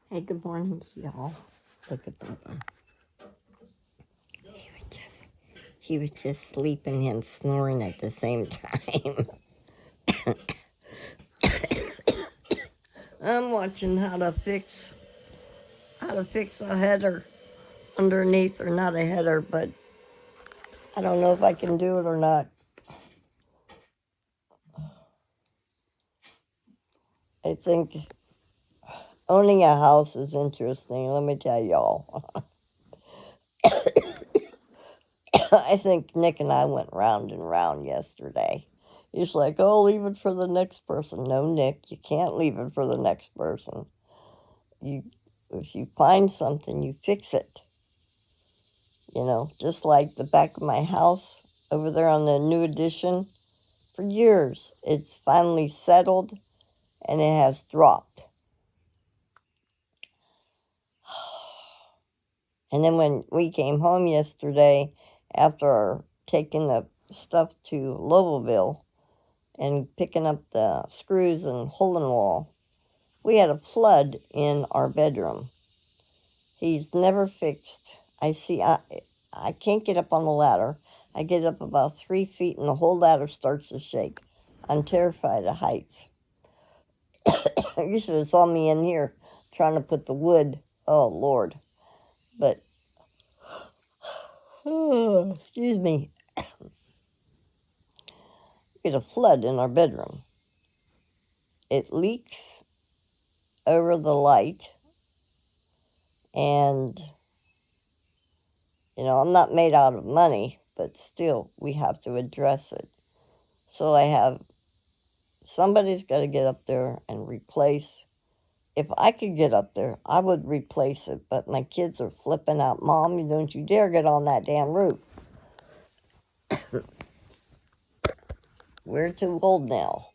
Hey, good morning, y'all. Look at Bubba. He was just sleeping and snoring at the same time. I'm watching how to fix a header underneath, or not a header, but I don't know if I can do it or not. I think owning a house is interesting. Let me tell y'all. I think Nick and I went round and round yesterday. He's like, oh, leave it for the next person. No, Nick, you can't leave it for the next person. If you find something, you fix it. You know, just like the back of my house over there on the new addition. For years, it's finally settled and it has dropped. And then when we came home yesterday, after taking the stuff to Lowellville and picking up the screws and hole in the wall, we had a flood in our bedroom. He's never fixed. I can't get up on the ladder. I get up about 3 feet and the whole ladder starts to shake. I'm terrified of heights. You should have saw me in here trying to put the wood. Oh, Lord. But, excuse me. We had a flood in our bedroom. It leaks over the light. And, you know, I'm not made out of money, but still, we have to address it. So somebody's got to get up there and replace. If I could get up there, I would replace it. But my kids are flipping out. Mom, don't you dare get on that damn roof. We're too old now.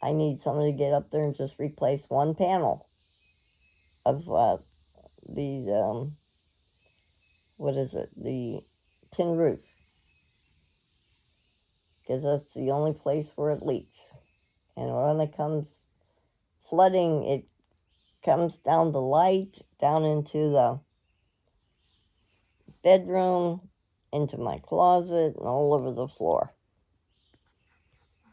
I need somebody to get up there and just replace one panel of the, the tin roof. Because that's the only place where it leaks. And when it comes flooding, it comes down the light, down into the bedroom, into my closet, and all over the floor.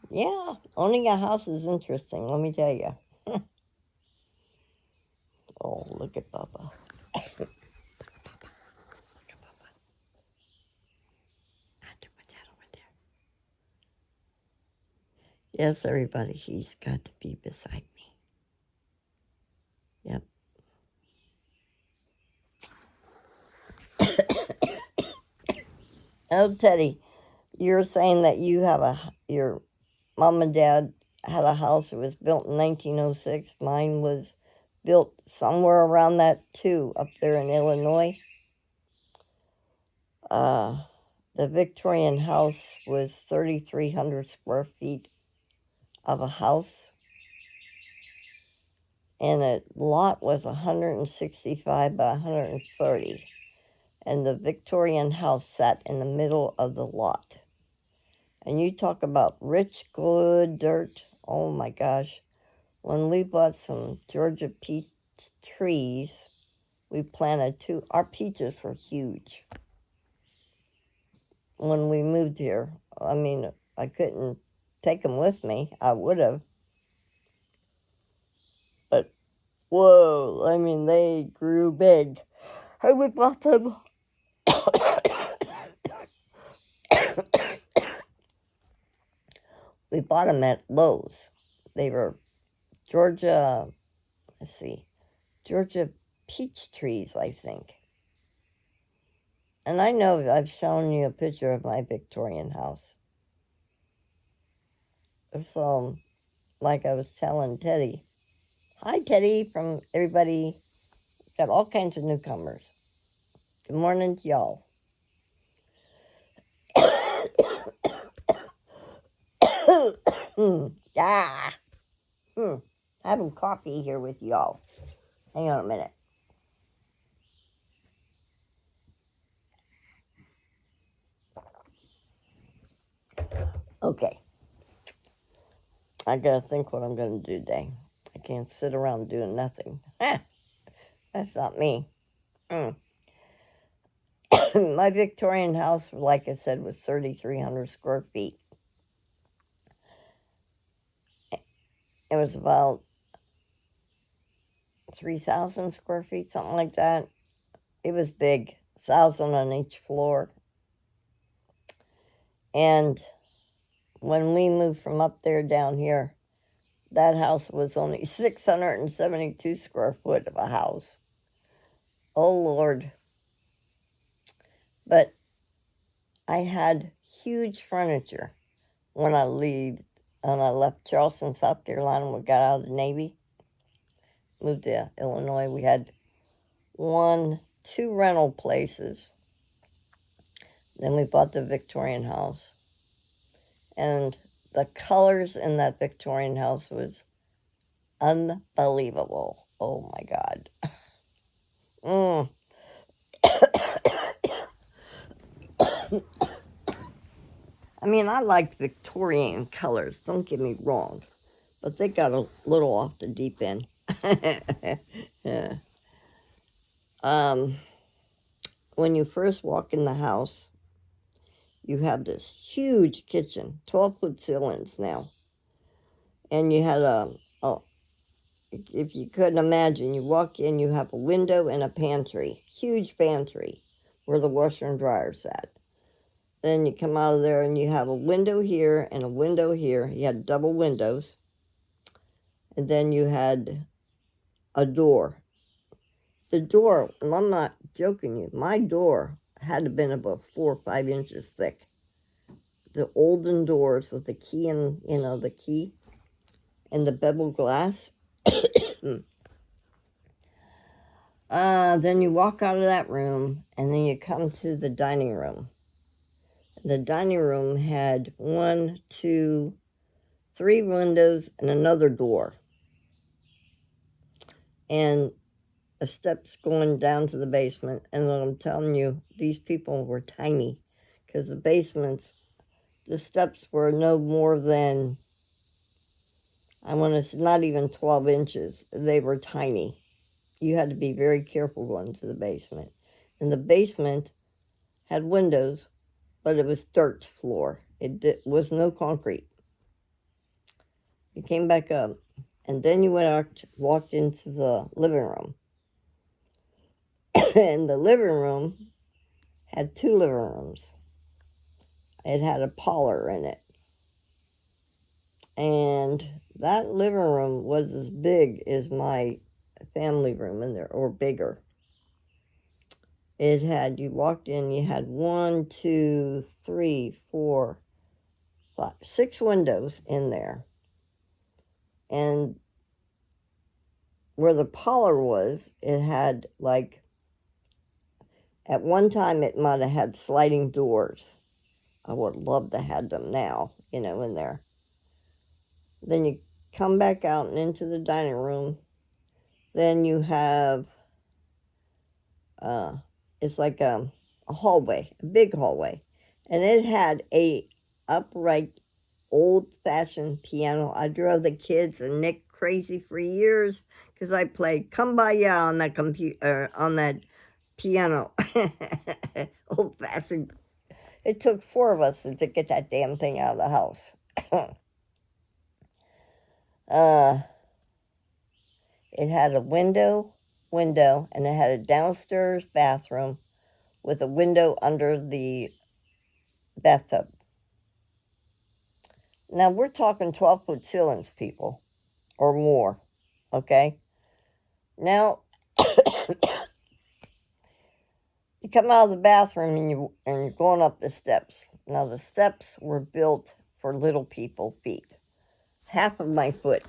Yeah, owning a house is interesting, let me tell you. Oh, look at Bubba. Yes, everybody, he's got to be beside me. Yep. Oh, Teddy, you're saying that your mom and dad had a house that was built in 1906. Mine was built somewhere around that, too, up there in Illinois. The Victorian house was 3,300 square feet of a house. And a lot was 165 by 130. And the Victorian house sat in the middle of the lot. And you talk about rich, good dirt. Oh my gosh. When we bought some Georgia peach trees, we planted two. Our peaches were huge. When we moved here, I mean, I couldn't take them with me. I would have. But, whoa, I mean, they grew big. And we bought them. We bought them at Lowe's. They were Georgia peach trees, I think. And I know I've shown you a picture of my Victorian house. So, like I was telling Teddy, hi Teddy, from everybody, got all kinds of newcomers. Good morning to y'all. Having coffee here with y'all. Hang on a minute. Okay. I gotta think what I'm gonna do today. I can't sit around doing nothing. That's not me. Mm. My Victorian house, like I said, was 3,300 square feet. It was about 3,000 square feet, something like that. It was big, 1,000 on each floor. And when we moved from up there down here, that house was only 672 square foot of a house. Oh, Lord. But I had huge furniture when I left Charleston, South Carolina, when we got out of the Navy. Moved to Illinois. We had 2 rental places. Then we bought the Victorian house. And the colors in that Victorian house was unbelievable. Oh my God. Mm. I mean, I liked Victorian colors, don't get me wrong, but they got a little off the deep end. Yeah. When you first walk in the house, you have this huge kitchen, 12-foot ceilings now. And you had if you couldn't imagine, you walk in, you have a window and a pantry, huge pantry, where the washer and dryer sat. Then you come out of there and you have a window here and a window here. You had double windows. And then you had a door. The door, and I'm not joking you, my door had to have been about 4 or 5 inches thick. The olden doors with the key and, the key and the bevel glass. Then you walk out of that room and then you come to the dining room. The dining room had 1, 2, 3 windows and another door. And the steps going down to the basement. And I'm telling you, these people were tiny. Because the steps were no more than, I want to say, not even 12 inches. They were tiny. You had to be very careful going to the basement. And the basement had windows, but it was dirt floor. It was no concrete. You came back up, and then you walked into the living room. And the living room had 2 living rooms. It had a parlor in it. And that living room was as big as my family room in there, or bigger. You walked in, you had 1, 2, 3, 4, 5, 6 windows in there. And where the parlor was, it had, like, at one time it might have had sliding doors. I would love to have them now, in there. Then you come back out and into the dining room. Then you have, it's like a hallway, a big hallway. And it had a upright, old-fashioned piano. I drove the kids and Nick crazy for years because I played Kumbaya on that on that piano. Old-fashioned. It took 4 of us to get that damn thing out of the house. It had a window, and it had a downstairs bathroom with a window under the bathtub. Now, we're talking 12-foot ceilings, people, or more, okay? Now, you come out of the bathroom and you're going up the steps. Now, the steps were built for little people feet. Half of my foot.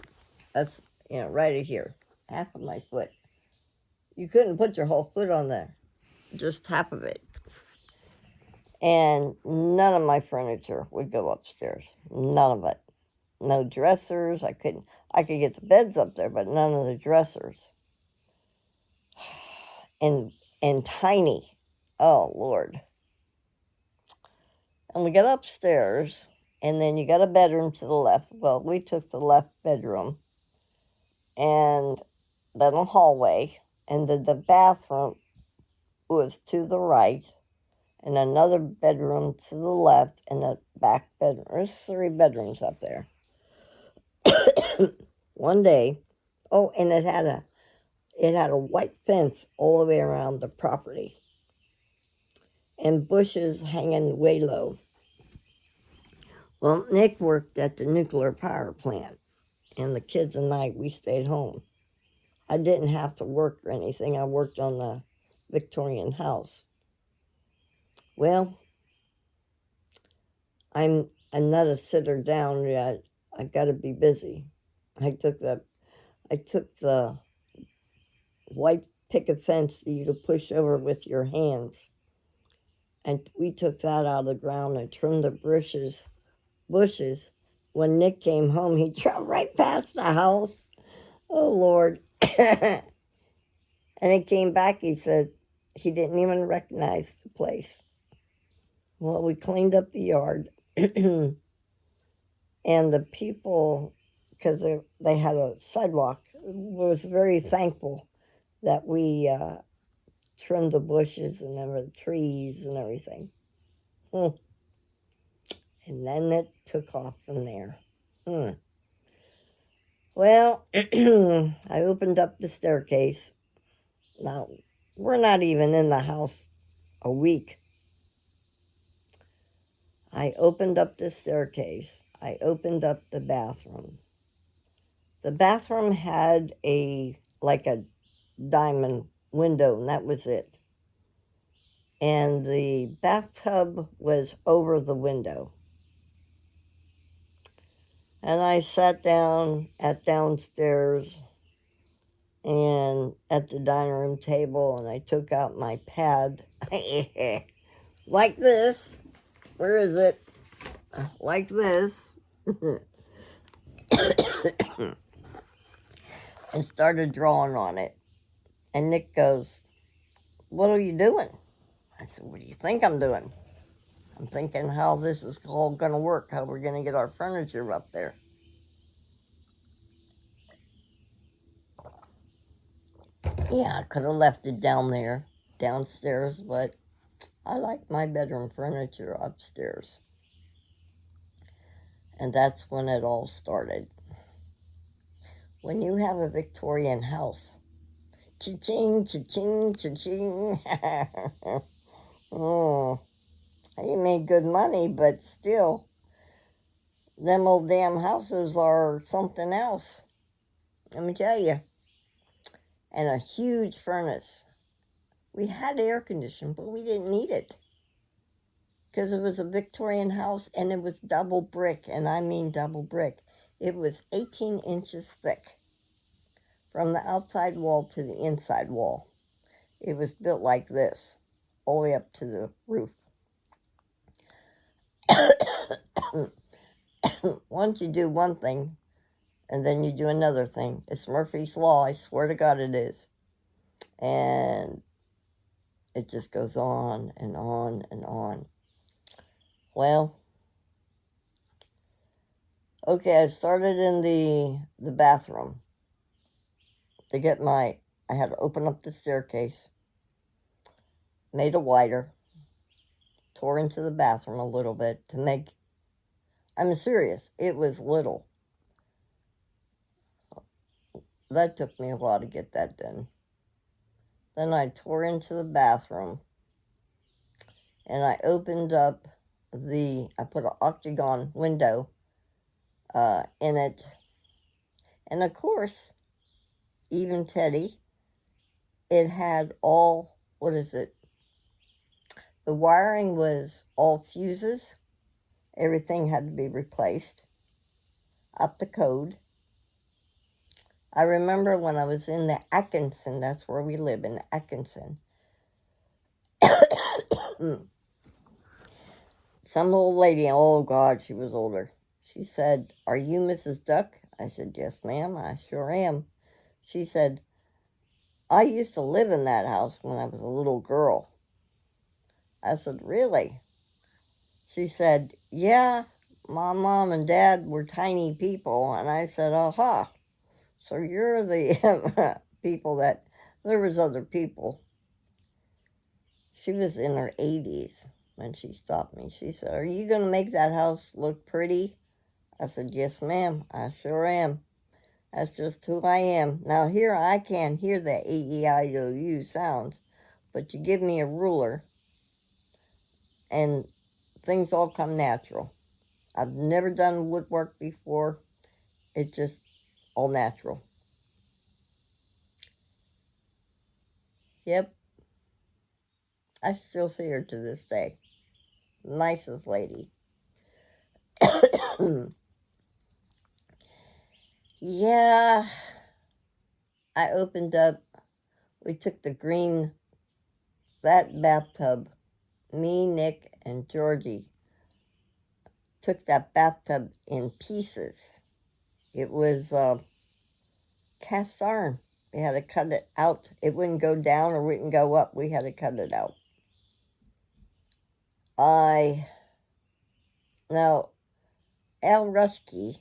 That's, right here. Half of my foot. You couldn't put your whole foot on there. Just half of it. And none of my furniture would go upstairs. None of it. No dressers. I could get the beds up there, but none of the dressers. And tiny. Oh, Lord. And we got upstairs, And then you got a bedroom to the left. Well, we took the left bedroom. And then a hallway. And then the bathroom was to the right. And another bedroom to the left. And a back bedroom. There's 3 bedrooms up there. One day, and it had a white fence all the way around the property. And bushes hanging way low. Well, Nick worked at the nuclear power plant, and the kids and I, we stayed home. I didn't have to work or anything. I worked on the Victorian house. Well, I'm not a sitter down yet. I got to be busy. I took the white picket fence that you could push over with your hands, and we took that out of the ground and trimmed the bushes. When Nick came home, he drove right past the house. Oh, Lord. And he came back, he said he didn't even recognize the place. Well, we cleaned up the yard. And the people, because they had a sidewalk, was very thankful that we trimmed the bushes and the trees and everything. And then it took off from there. Well, I opened up the staircase. Now, we're not even in the house a week. I opened up the staircase. I opened up the bathroom. The bathroom had like a diamond window, and that was it. And the bathtub was over the window. And I sat down downstairs and at the dining room table, and I took out my pad like this. Where is it? Like this. And started drawing on it. And Nick goes, "What are you doing?" I said, "What do you think I'm doing?" "I'm thinking how this is all going to work, how we're going to get our furniture up there." Yeah, I could have left it downstairs, but I like my bedroom furniture upstairs. And that's when it all started. When you have a Victorian house, cha-ching, cha-ching, cha-ching. Oh, you made good money, but still, them old damn houses are something else. Let me tell you. And a huge furnace. We had air conditioning, but we didn't need it. Because it was a Victorian house, and it was double brick, and I mean double brick. It was 18 inches thick from the outside wall to the inside wall. It was built like this, all the way up to the roof. Once you do one thing, and then you do another thing. It's Murphy's Law, I swear to God it is. And it just goes on and on and on. Well, okay, I started in the bathroom to get I had to open up the staircase, made it wider, tore into the bathroom a little bit to make, I'm serious, it was little. That took me a while to get that done. Then I tore into the bathroom, and I opened up I put an octagon window in it. And of course, even Teddy, it had all, the wiring was all fuses. Everything had to be replaced, up to code. I remember when I was in the Atkinson, that's where we live, in Atkinson. Some old lady, oh God, she was older. She said, "Are you Mrs. Duck?" I said, "Yes, ma'am, I sure am." She said, "I used to live in that house when I was a little girl." I said, "Really?" She said, "Yeah, my mom and dad were tiny people, and I said, aha, so you're the people that, there was other people. She was in her 80s when she stopped me. She said, are you going to make that house look pretty? I said, yes, ma'am, I sure am. That's just who I am. Now here I can't hear the A-E-I-O-U sounds, but you give me a ruler and things all come natural. I've never done woodwork before. It's just all natural. Yep, I still see her to this day. Nicest lady. Yeah, I opened up, we took that bathtub, me, Nick, and Georgie, took that bathtub in pieces. It was cast iron. We had to cut it out. It wouldn't go down or wouldn't go up. We had to cut it out. Now, Al Rusky,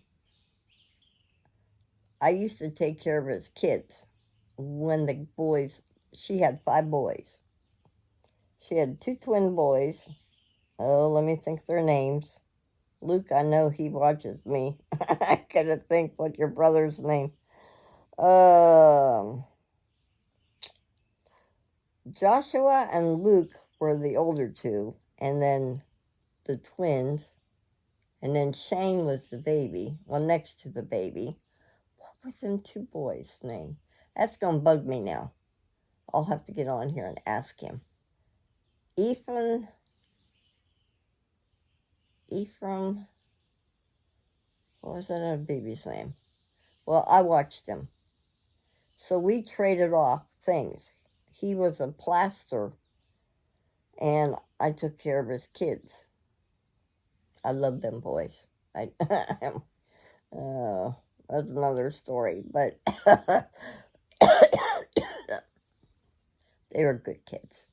I used to take care of his kids when the boys, she had 5 boys. She had 2 twin boys. Oh, let me think their names. Luke, I know he watches me. I gotta think what your brother's name. Joshua and Luke were the older 2, and then the twins, and then Shane was the baby, well, next to the baby. What was them 2 boys' name? That's gonna bug me now. I'll have to get on here and ask him. Ephraim, what was that other baby's name? Well, I watched him. So we traded off things. He was a plaster, and I took care of his kids. I love them boys. That's another story, but they were good kids.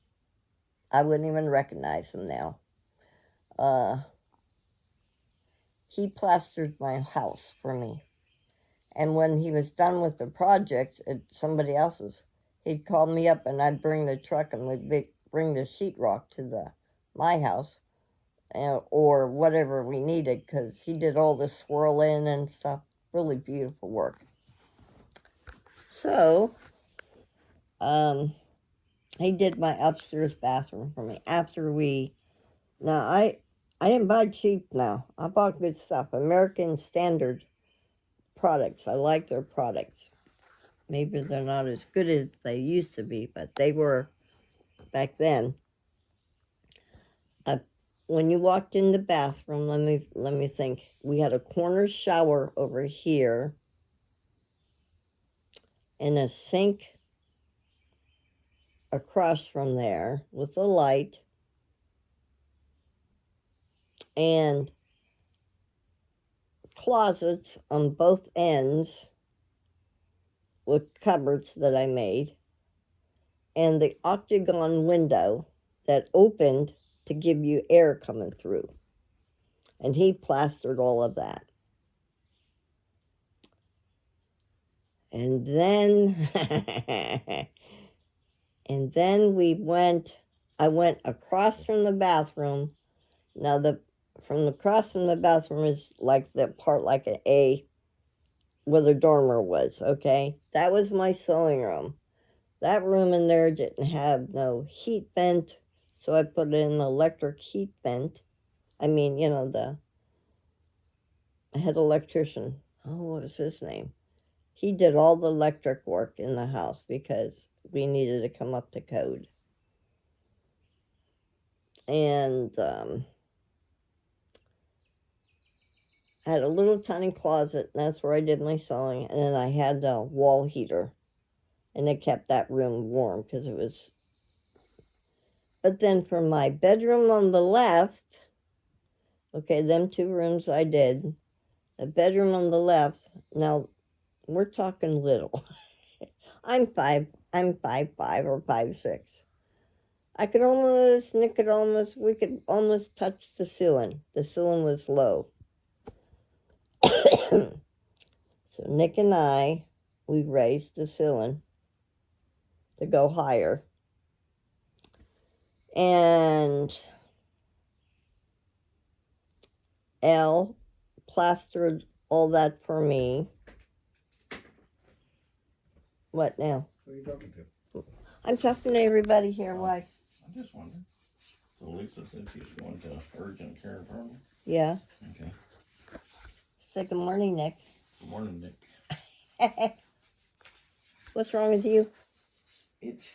I wouldn't even recognize them now. He plastered my house for me. And when he was done with the project at somebody else's, he'd call me up and I'd bring the truck and we'd bring the sheetrock to my house or whatever we needed, because he did all the swirl in and stuff. Really beautiful work. So, he did my upstairs bathroom for me after now I didn't buy cheap now. I bought good stuff. American Standard products. I like their products. Maybe they're not as good as they used to be, but they were back then. When you walked in the bathroom, let me think. We had a corner shower over here and a sink across from there with a light and closets on both ends with cupboards that I made, and the octagon window that opened to give you air coming through. And he plastered all of that. And then, I went across from the bathroom. Now, across from the bathroom is like the part like an A where the dormer was, okay? That was my sewing room. That room in there didn't have no heat vent, so I put in an electric heat vent. I mean, the head electrician. Oh, what was his name? He did all the electric work in the house because we needed to come up to code. And I had a little tiny closet, and that's where I did my sewing. And then I had a wall heater, and it kept that room warm because it was. But then for my bedroom on the left, okay, them 2 rooms I did. The bedroom on the left, now we're talking little. I'm 5'5" or 5'6". We could almost touch the ceiling. The ceiling was low. So Nick and I, we raised the ceiling to go higher. And Elle plastered all that for me. What now? Who are you talking to? I'm talking to everybody here. Oh. Why? I just wondered. So Lisa said she's going to urgent care appointment? Yeah. Okay. Say good morning, Nick. Good morning, Nick. What's wrong with you? Itch.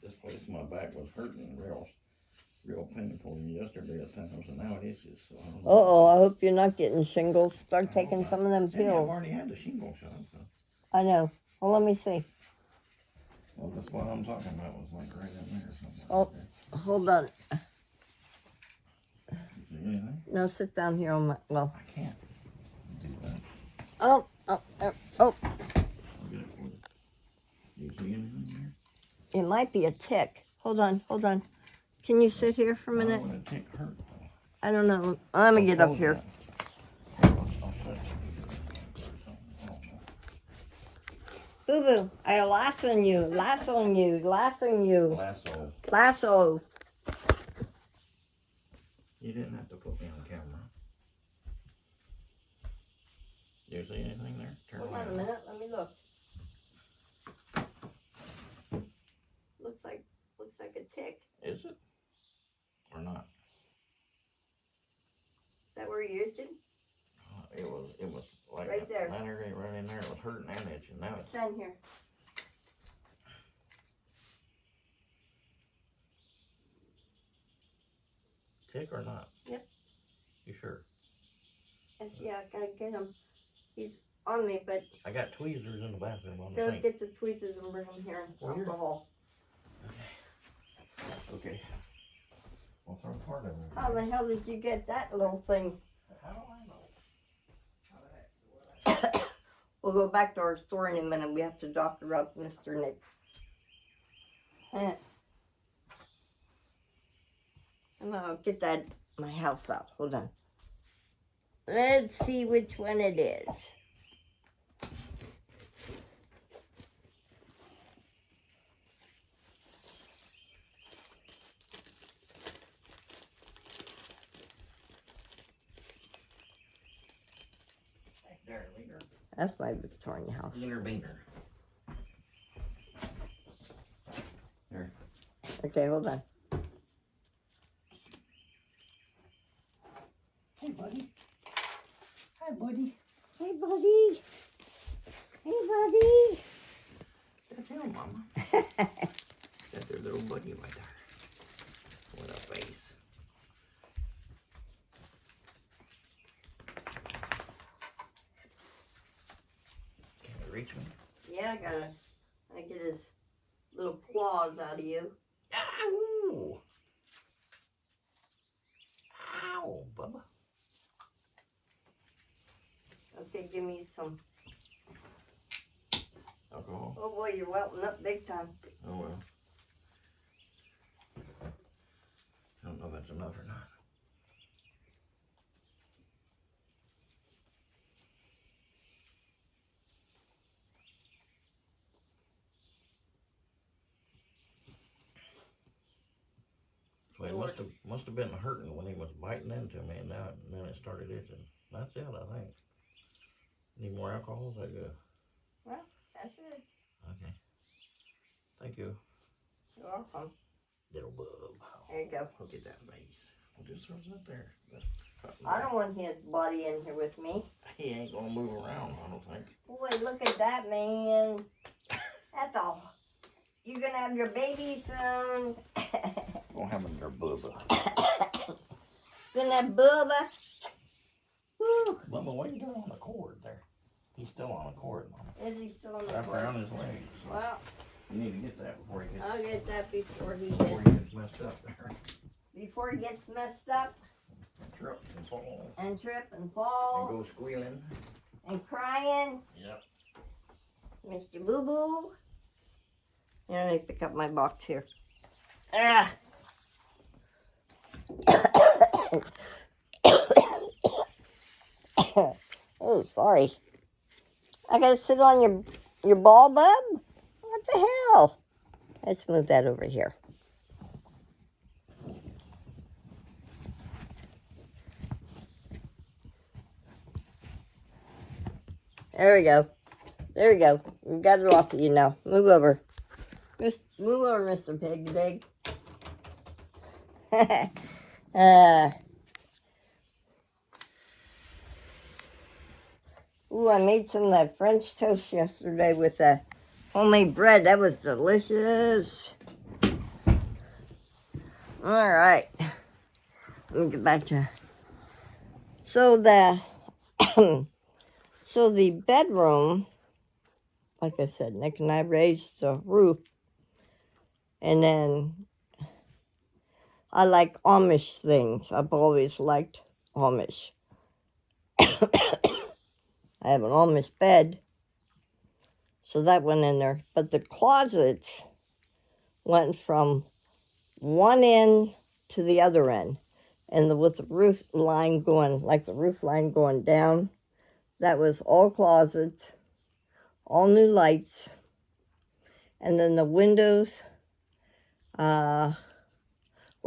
This place in my back was hurting real painful yesterday at times, and now it itches. So I don't know. Uh-oh, I hope you're not getting shingles. Start taking some of them I've pills. already had the shingle shot, so. I know. Well, let me see. Well, that's what I'm talking about was like right in there or something. Oh, hold on. You see anything? No, sit down here on my, well. I can't do that. Oh. I'll get it for you. Do you see anything there? It might be a tick. Hold on. Can you sit here for a minute? Why would a tick hurt, though? I don't know. Let me get up here. I'll set it. I don't know. Boo-boo, I lassoing you. Lasso. You didn't have to put me on camera. Do you see anything there? Turn Hold around. on a minute, let me look. Looks like a tick. Is it? Or not? Is that where you're itching? It was like Right there. That area right in there. It was hurting and itching. Now it's Stand here. tick or not? Yep. You sure? Yes, yeah, I gotta get him. He's on me, but I got tweezers in the bathroom on the go sink. get the tweezers and bring them here. Well, here. Alcohol. Okay. We'll throw part of it. How the hell did you get that little thing? How do I know? How the heck? We'll go back to our store in a minute. We have to doctor up Mr. Nick. I'm gonna get my house out. Hold on. Let's see which one it is. There, Wiener. That's my Victorian house. Wiener Beaner. There. Okay, hold on. Hey, buddy. Hi, buddy. Hey, buddy. Hey, buddy. That's him, Mama. That's their little buddy right there. What a face. Can you reach me? Yeah, I get his little claws out of you. Ow! Ow, Bubba. Okay, give me some. Alcohol? Oh boy, you're welting up big time. Oh well. I don't know if that's enough or not. Well, it must have been hurting when he was biting into me, and then it started itching. That's it, I think. Need more alcohol? Is that good? Well, that's it. Okay. Thank you. You're welcome. Little bub. There you go. Look at that face. We'll just throw that there. I don't want his body in here with me. He ain't gonna move around, I don't think. Boy, look at that, man. That's all. You're gonna have your baby soon. Gonna have another bubba. Gonna have Bubba. Woo. Bubba, what are you doing on the cord there? He's still on the cord, Mama. Is he still on the Wrap board? around his legs. So Well, you need to get that before he gets I'll get that before he gets messed up there. Before he gets messed up Trip and fall. and trip and And fall go squealing. and crying. Yep. Mr. Boo Boo. Yeah, let me pick up my box here. Ah. Oh, sorry. I gotta sit on your ball, bub? What the hell? Let's move that over here. There we go. There we go. We got it off of you now. Move over. Just move over, Mr. Pig Dig. Ooh, I made some of that French toast yesterday with homemade bread. That was delicious. All right. Let me get back to. So the so the bedroom, like I said, Nick and I raised the roof, and then I like Amish things. I've always liked Amish. I have an Amish bed, so that went in there. But the closets went from one end to the other end. And with the roof line going, like the roof line going down, that was all closets, all new lights. And then the windows were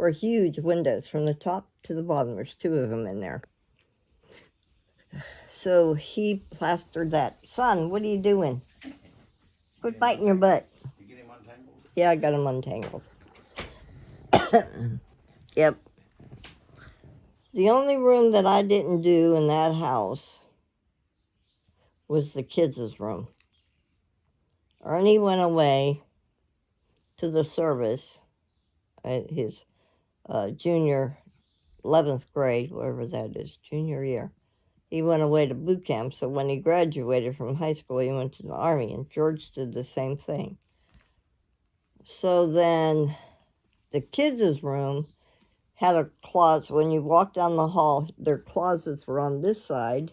huge windows from the top to the bottom. There's two of them in there. So he plastered that. Son, what are you doing? Quit biting your butt. You get him untangled? Yeah, I got him untangled. Yep. The only room that I didn't do in that house was the kids' room. Ernie went away to the service at his junior, 11th grade, whatever that is, junior year. He went away to boot camp, so when he graduated from high school, he went to the Army, and George did the same thing. So then the kids' room had a closet. When you walk down the hall, their closets were on this side,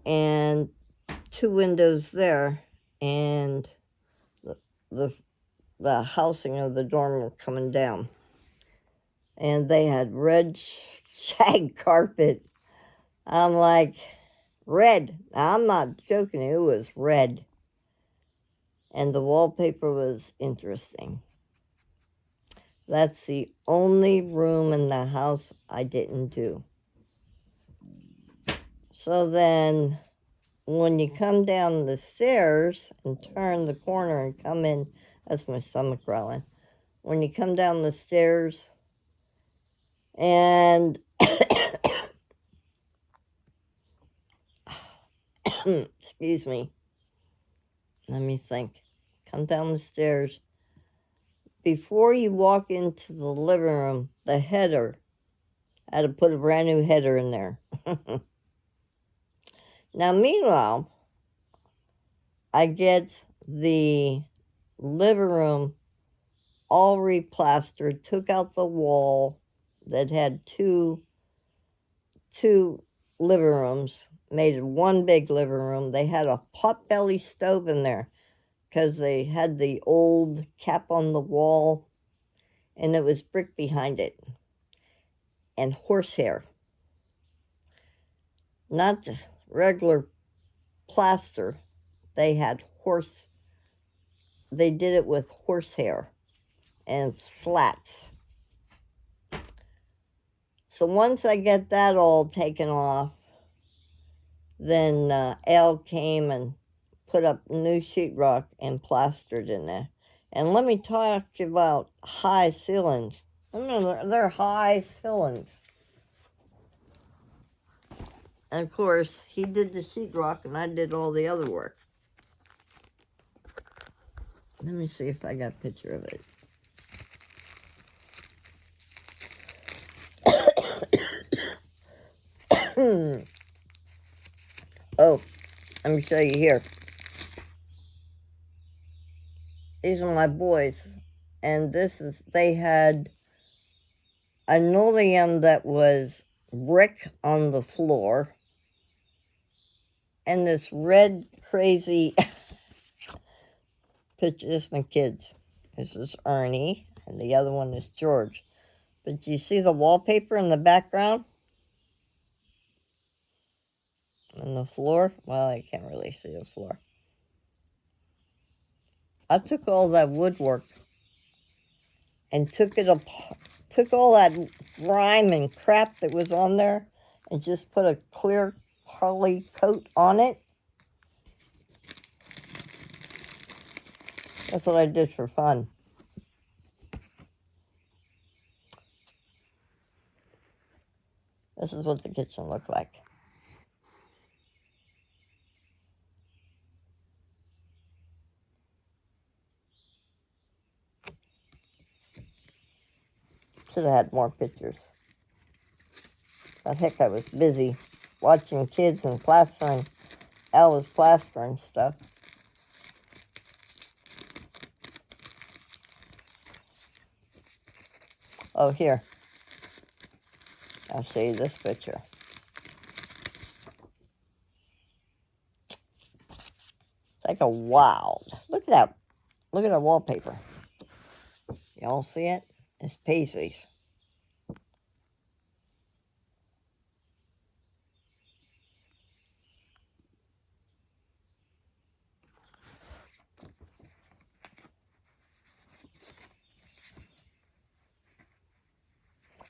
and two windows there, and the housing of the dorm were coming down. And they had red shag carpet. I'm like, red. Now, I'm not joking, it was red. And the wallpaper was interesting. That's the only room in the house I didn't do. So then, when you come down the stairs and turn the corner and come in, that's my stomach growling. When you come down the stairs and excuse me, let me think. Come down the stairs. Before you walk into the living room, the header, I had to put a brand new header in there. Now, meanwhile, I get the living room all replastered, took out the wall that had two living rooms, made it one big living room. They had a potbelly stove in there because they had the old cap on the wall, and it was brick behind it, and horsehair. Not regular plaster. They did it with horsehair and slats. So once I get that all taken off, then Al came and put up new sheetrock and plastered in there. And let me talk about high ceilings. I mean, they're high ceilings. And of course, he did the sheetrock and I did all the other work. Let me see if I got a picture of it. Oh, let me show you here. These are my boys. And they had a linoleum that was brick on the floor. And this red, crazy picture. This is my kids. This is Ernie, and the other one is George. But do you see the wallpaper in the background? And the floor, well, I can't really see the floor. I took all that woodwork and took it apart, took all that grime and crap that was on there and just put a clear poly coat on it. That's what I did for fun. This is what the kitchen looked like. Should have had more pictures. But heck, I was busy watching kids and plastering. Al was plastering stuff. Oh, here. I'll show you this picture. It's like a wild. Look at that. Look at that wallpaper. Y'all see it? It's Paisley's.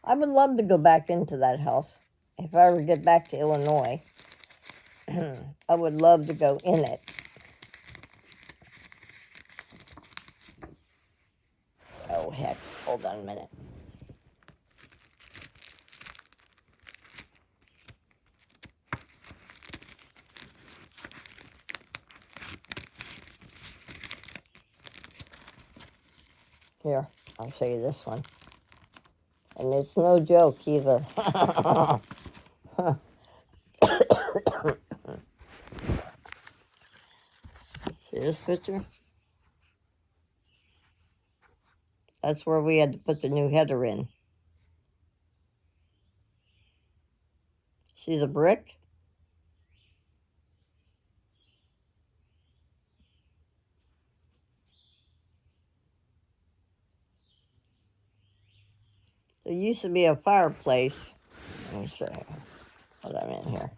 I would love to go back into that house. If I ever get back to Illinois, I would love to go in it. Oh, heck. Hold on a minute. Here, I'll show you this one. And it's no joke either. See this picture? That's where we had to put the new header in. See the brick? There used to be a fireplace. Let me show you what I'm in here.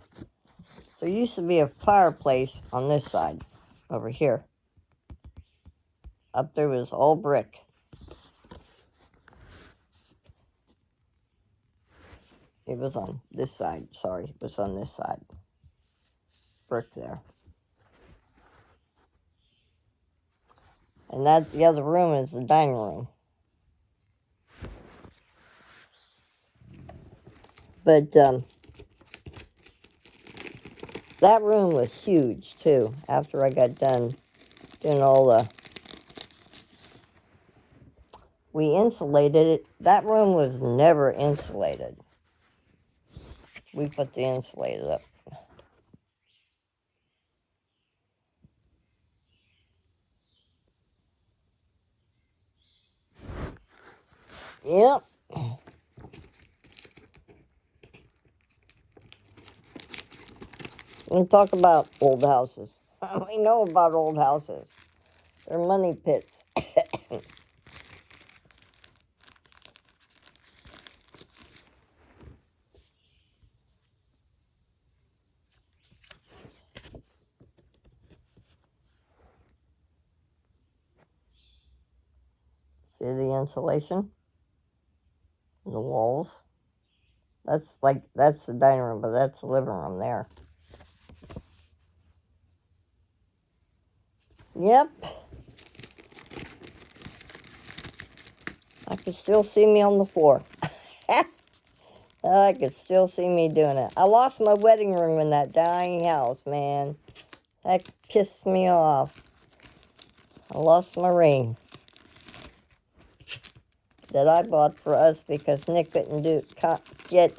There used to be a fireplace on this side, over here. Up there was all brick. It was on this side, sorry, it was on this side. Brick there. And that, the other room is the dining room. But that room was huge too, after I got done doing all the... We insulated it. That room was never insulated. We put the insulator up. Yep. We talk about old houses. We know about old houses. They're money pits. See the insulation? The walls? That's the dining room, but that's the living room there. Yep. I can still see me on the floor. I could still see me doing it. I lost my wedding ring in that dying house, man. That pissed me off. I lost my ring that I bought for us because Nick couldn't get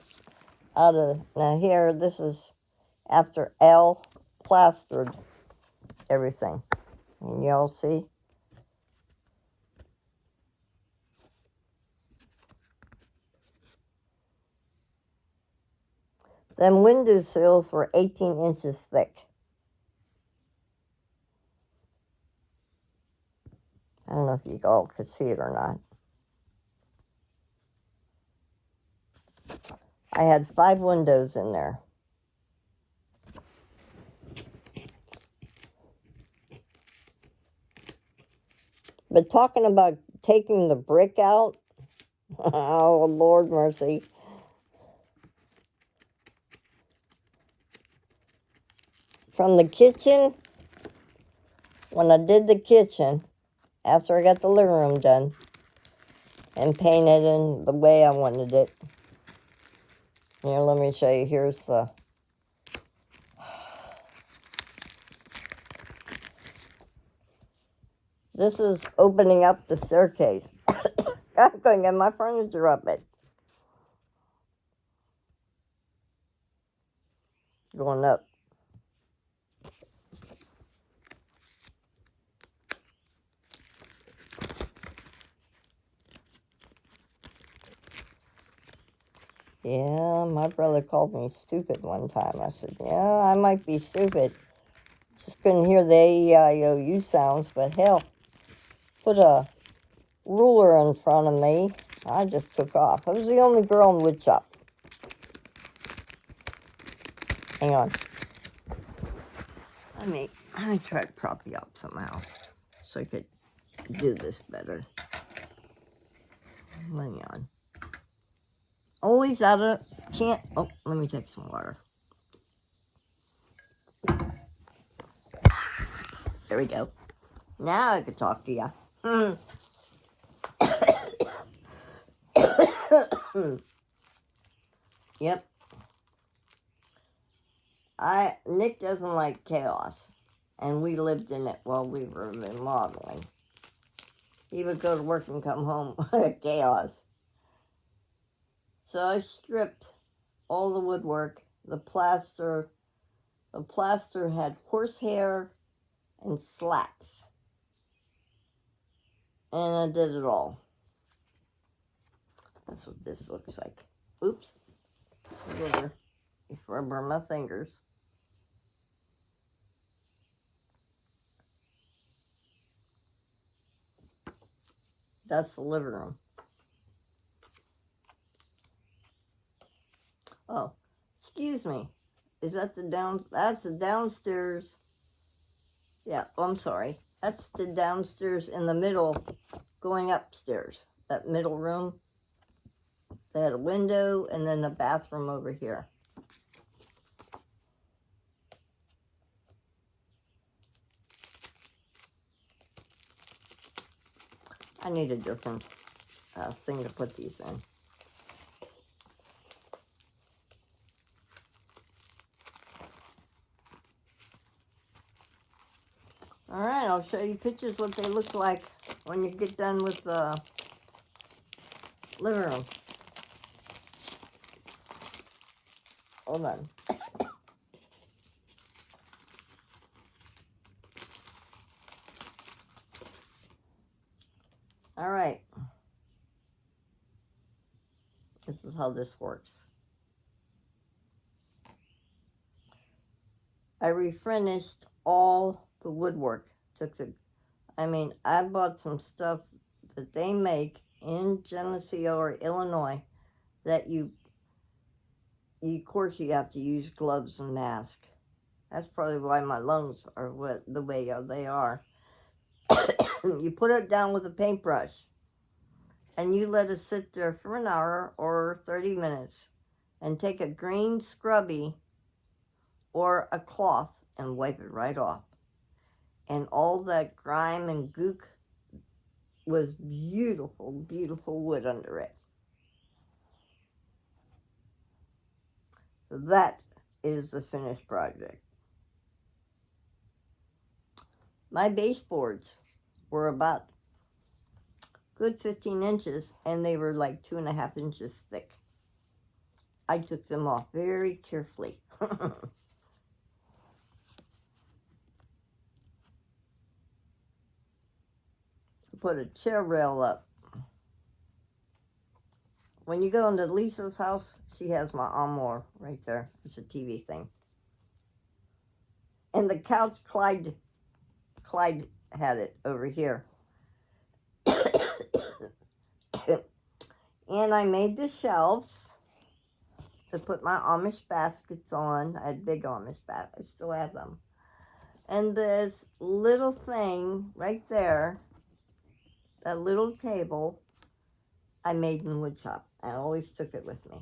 out of... Now here, this is after Al plastered everything. And y'all see? Them window sills were 18 inches thick. I don't know if you all could see it or not. I had 5 windows in there. But talking about taking the brick out, oh, Lord mercy. From the kitchen, when I did the kitchen, after I got the living room done and painted in the way I wanted it. Here, let me show you. Here's the... This is opening up the staircase. I'm going to get my furniture up it. Going up. Yeah, my brother called me stupid one time. I said, yeah, I might be stupid. Just couldn't hear the A-E-I-O-U sounds, but hell, put a ruler in front of me. I just took off. I was the only girl in the wood shop. Hang on. Let me try to prop you up somehow so I could do this better. Hang on. Always out of, can't, oh, let me take some water. There we go. Now I can talk to you. Yep. Nick doesn't like chaos, and we lived in it while we were remodeling. He would go to work and come home with chaos. So I stripped all the woodwork, the plaster. The plaster had horsehair and slats. And I did it all. That's what this looks like. Oops. Rubber. Before I burn my fingers. That's the living room. Oh, excuse me. Is that the that's the downstairs. Yeah, oh, I'm sorry. That's the downstairs in the middle going upstairs. That middle room. They had a window and then the bathroom over here. I need a different thing to put these in. Alright, I'll show you pictures what they look like when you get done with the living room. Hold on. Alright. This is how this works. I refinished all the woodwork. I bought some stuff that they make in Geneseo or Illinois that of course you have to use gloves and mask. That's probably why my lungs are the way they are. You put it down with a paintbrush and you let it sit there for an hour or 30 minutes and take a green scrubby or a cloth and wipe it right off. And all that grime and gook was beautiful, beautiful wood under it. That is the finished project. My baseboards were about good 15 inches and they were like 2.5 inches thick. I took them off very carefully. Put a chair rail up. When you go into Lisa's house, she has my armoire right there. It's a TV thing. And the couch, Clyde had it over here. And I made the shelves to put my Amish baskets on. I had big Amish baskets. I still have them. And this little thing right there that little table I made in wood shop. I always took it with me.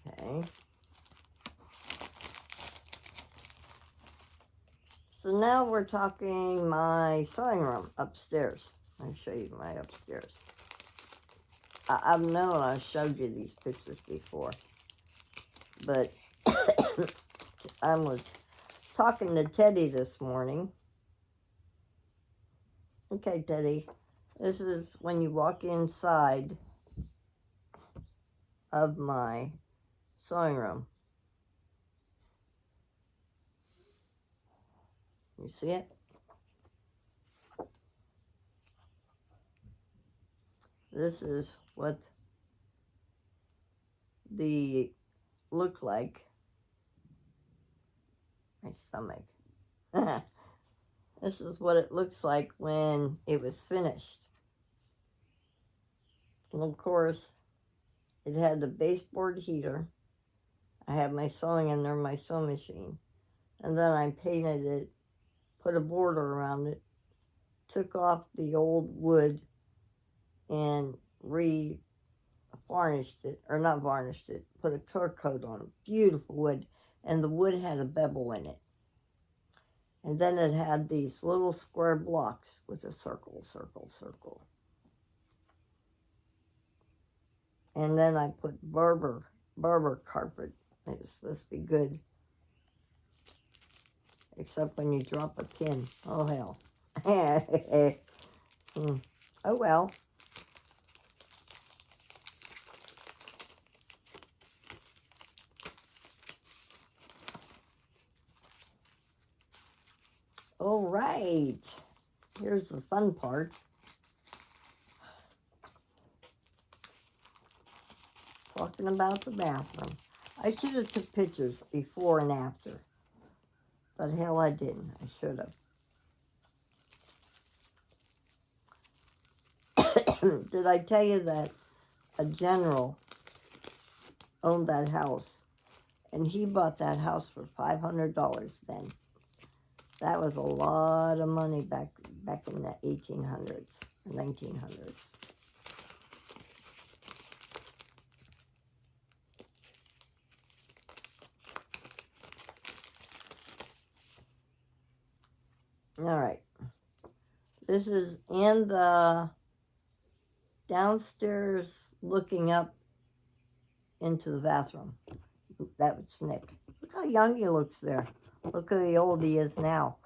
Okay. So now we're talking my sewing room upstairs. I'll show you my upstairs. I've known I showed you these pictures before, but I was talking to Teddy this morning. Okay, Teddy, this is when you walk inside of my sewing room. You see it? This is what the look like. My stomach. This is what it looks like when it was finished. And of course, it had the baseboard heater. I had my sewing in there, my sewing machine. And then I painted it, put a border around it, took off the old wood and varnished it, or not varnished it, put a clear coat on it. Beautiful wood. And the wood had a bevel in it. And then it had these little square blocks with a circle, circle, circle. And then I put Berber carpet. It was supposed to be good. Except when you drop a pin. Oh, hell. Oh, well. All right. Here's the fun part. Talking about the bathroom. I should have took pictures before and after. But hell, I didn't. I should have. Did I tell you that a general owned that house? And he bought that house for $500 then. That was a lot of money back in the 1800s, 1900s. All right. This is in the downstairs looking up into the bathroom. That was Nick. Look how young he looks there. Look how old he is now.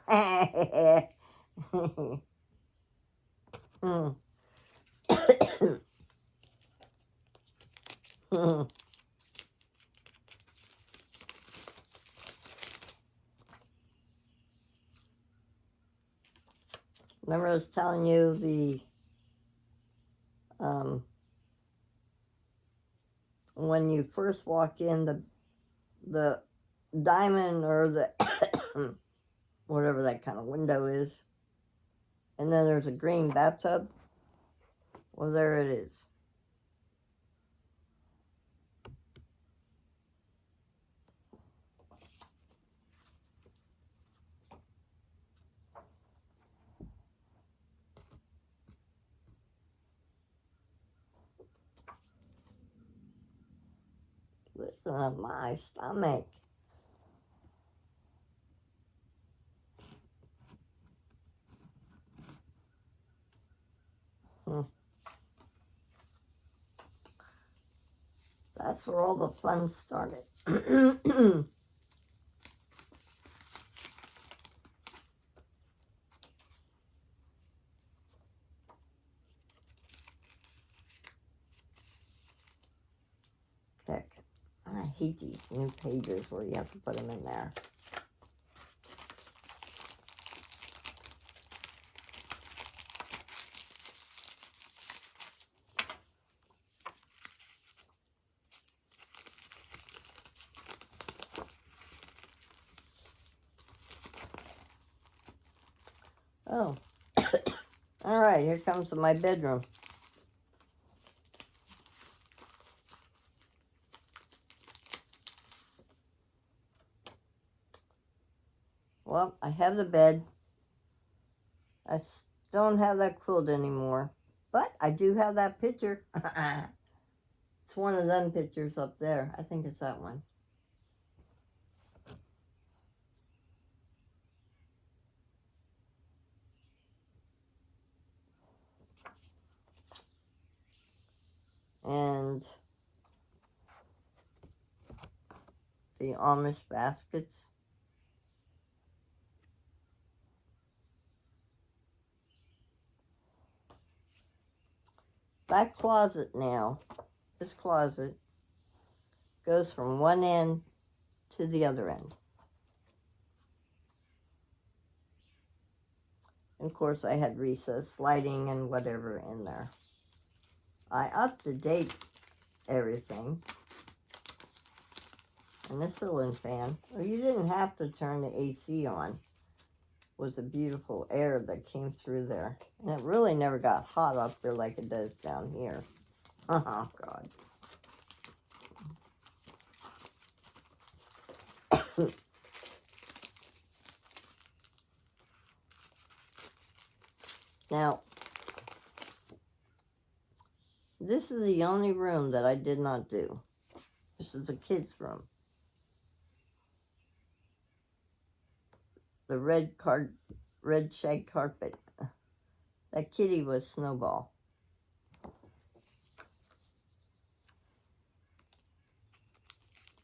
Remember I was telling you when you first walk in, the diamond or the whatever that kind of window is, and then there's a green bathtub. Well, there it is. Listen to my stomach. That's where all the fun started. Heck, I hate these new pages where you have to put them in there. Oh, all right, here comes my bedroom. Well, I have the bed. I don't have that quilt anymore. But I do have that picture. It's one of them pictures up there. I think it's that one. And the Amish baskets. That closet now, this closet, goes from one end to the other end. And of course, I had recessed lighting and whatever in there. I up-to-date everything. And the ceiling fan. Well, you didn't have to turn the AC on. It was the beautiful air that came through there. And it really never got hot up there like it does down here. Oh, God. Now, this is the only room that I did not do. This is the kids' room. The red shag carpet. That kitty was Snowball.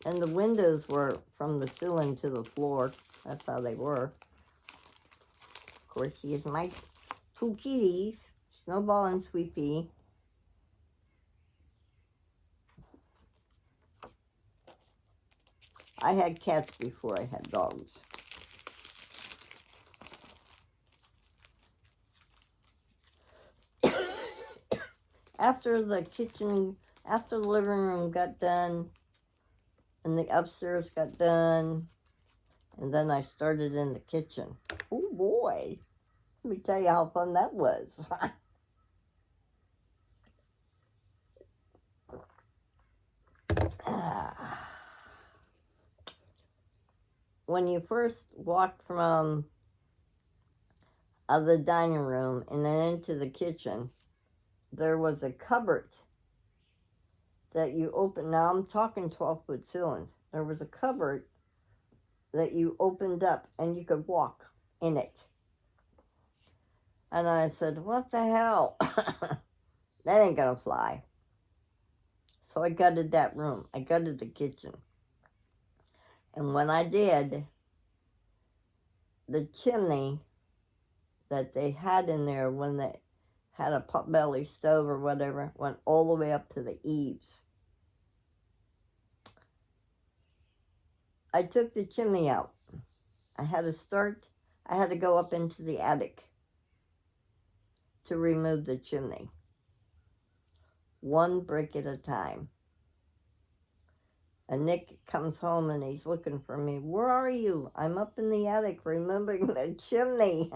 And the windows were from the ceiling to the floor. That's how they were. Of course, here's my two kitties, Snowball and Sweet Pea. I had cats before I had dogs. After the living room got done, and the upstairs got done, and then I started in the kitchen. Oh boy, let me tell you how fun that was. When you first walked from the dining room and then into the kitchen, there was a cupboard that you opened. Now I'm talking 12-foot ceilings. There was a cupboard that you opened up and you could walk in it. And I said, what the hell? That ain't gonna fly. So I gutted that room. I gutted the kitchen. And when I did, the chimney that they had in there when they had a potbelly stove or whatever went all the way up to the eaves. I took the chimney out. I had to go up into the attic to remove the chimney. One brick at a time. And Nick comes home and he's looking for me. Where are you? I'm up in the attic removing the chimney.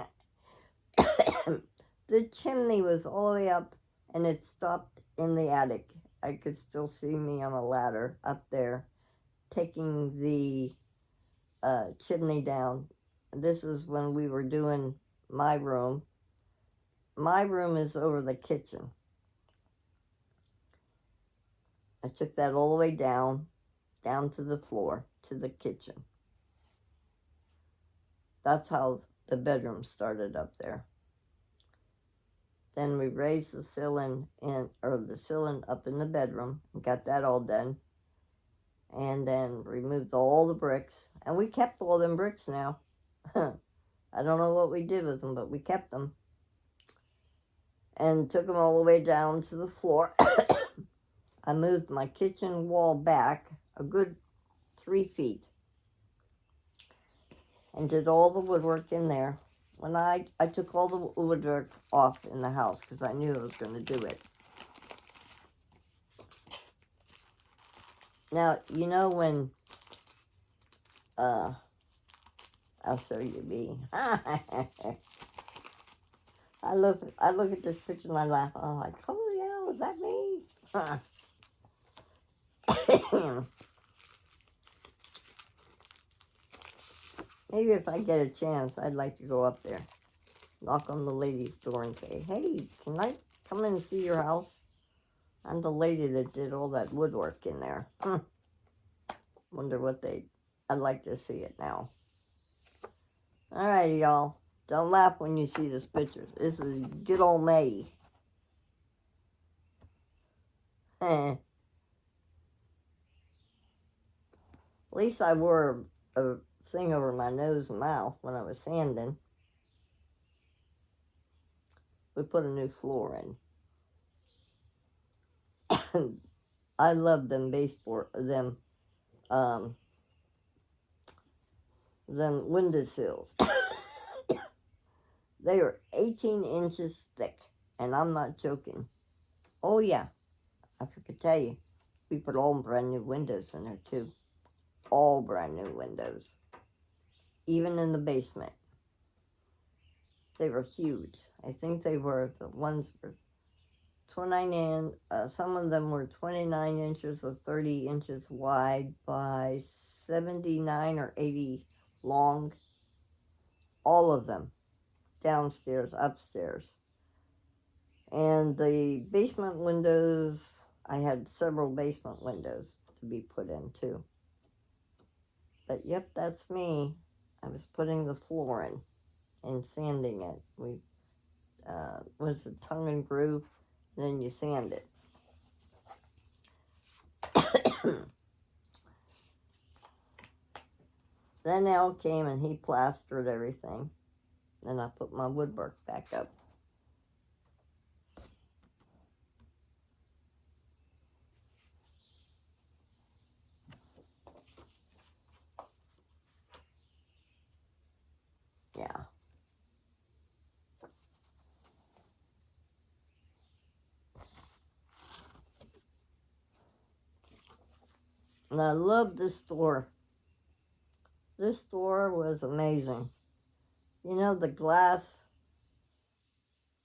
The chimney was all the way up and it stopped in the attic. I could still see me on a ladder up there taking the chimney down. This is when we were doing my room. My room is over the kitchen. I took that all the way down to the floor, to the kitchen. That's how the bedroom started up there. Then we raised the ceiling up in the bedroom and got that all done. And then removed all the bricks. And we kept all them bricks now. I don't know what we did with them, but we kept them. And took them all the way down to the floor. I moved my kitchen wall back a good 3 feet. And did all the woodwork in there. When I took all the woodwork off in the house because I knew I was going to do it. Now, you know when, I'll show you me. I look at this picture and I laugh. I'm like, holy hell, is that me? Maybe if I get a chance, I'd like to go up there. Knock on the lady's door and say, hey, can I come in and see your house? I'm the lady that did all that woodwork in there. Wonder what I'd like to see it now. Alrighty, y'all. Don't laugh when you see this picture. This is good old May. At least I wore a thing over my nose and mouth when I was sanding. We put a new floor in. I love them them windowsills. They are 18 inches thick, and I'm not joking. Oh yeah, I forgot to tell you, we put all brand new windows in there too. All brand new windows. Even in the basement. They were huge. I think the ones were 29 some of them were 29 inches or 30 inches wide by 79 or 80 long. All of them. Downstairs, upstairs. And the basement windows, I had several basement windows to be put in too. But yep, that's me. I was putting the floor in and sanding it. We was the tongue and groove, and then you sand it. Then Al came and he plastered everything. Then I put my woodwork back up. Yeah. And I love this store. This store was amazing. You know, the glass,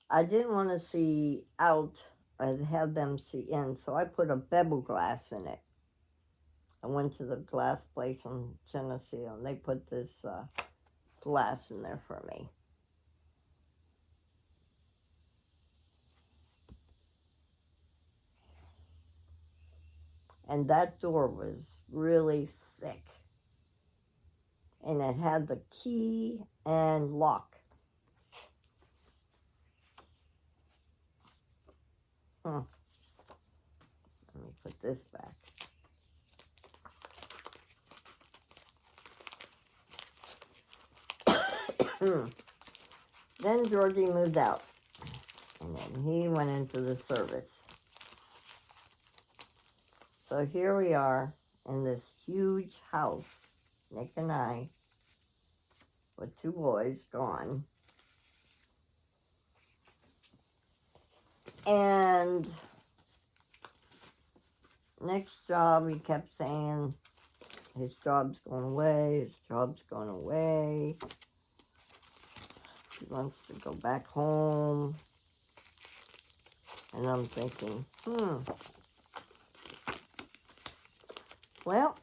I didn't want to see out. I had them see in, so I put a bevel glass in it. I went to the glass place in Geneseo, and they put this glass in there for me. And that door was really thick. And it had the key and lock. Let me put this back. Then Georgie moved out. And then he went into the service. So here we are in this huge house, Nick and I, with 2 boys gone. And Nick's job, he kept saying, his job's going away, his job's going away. He wants to go back home. And I'm thinking, well,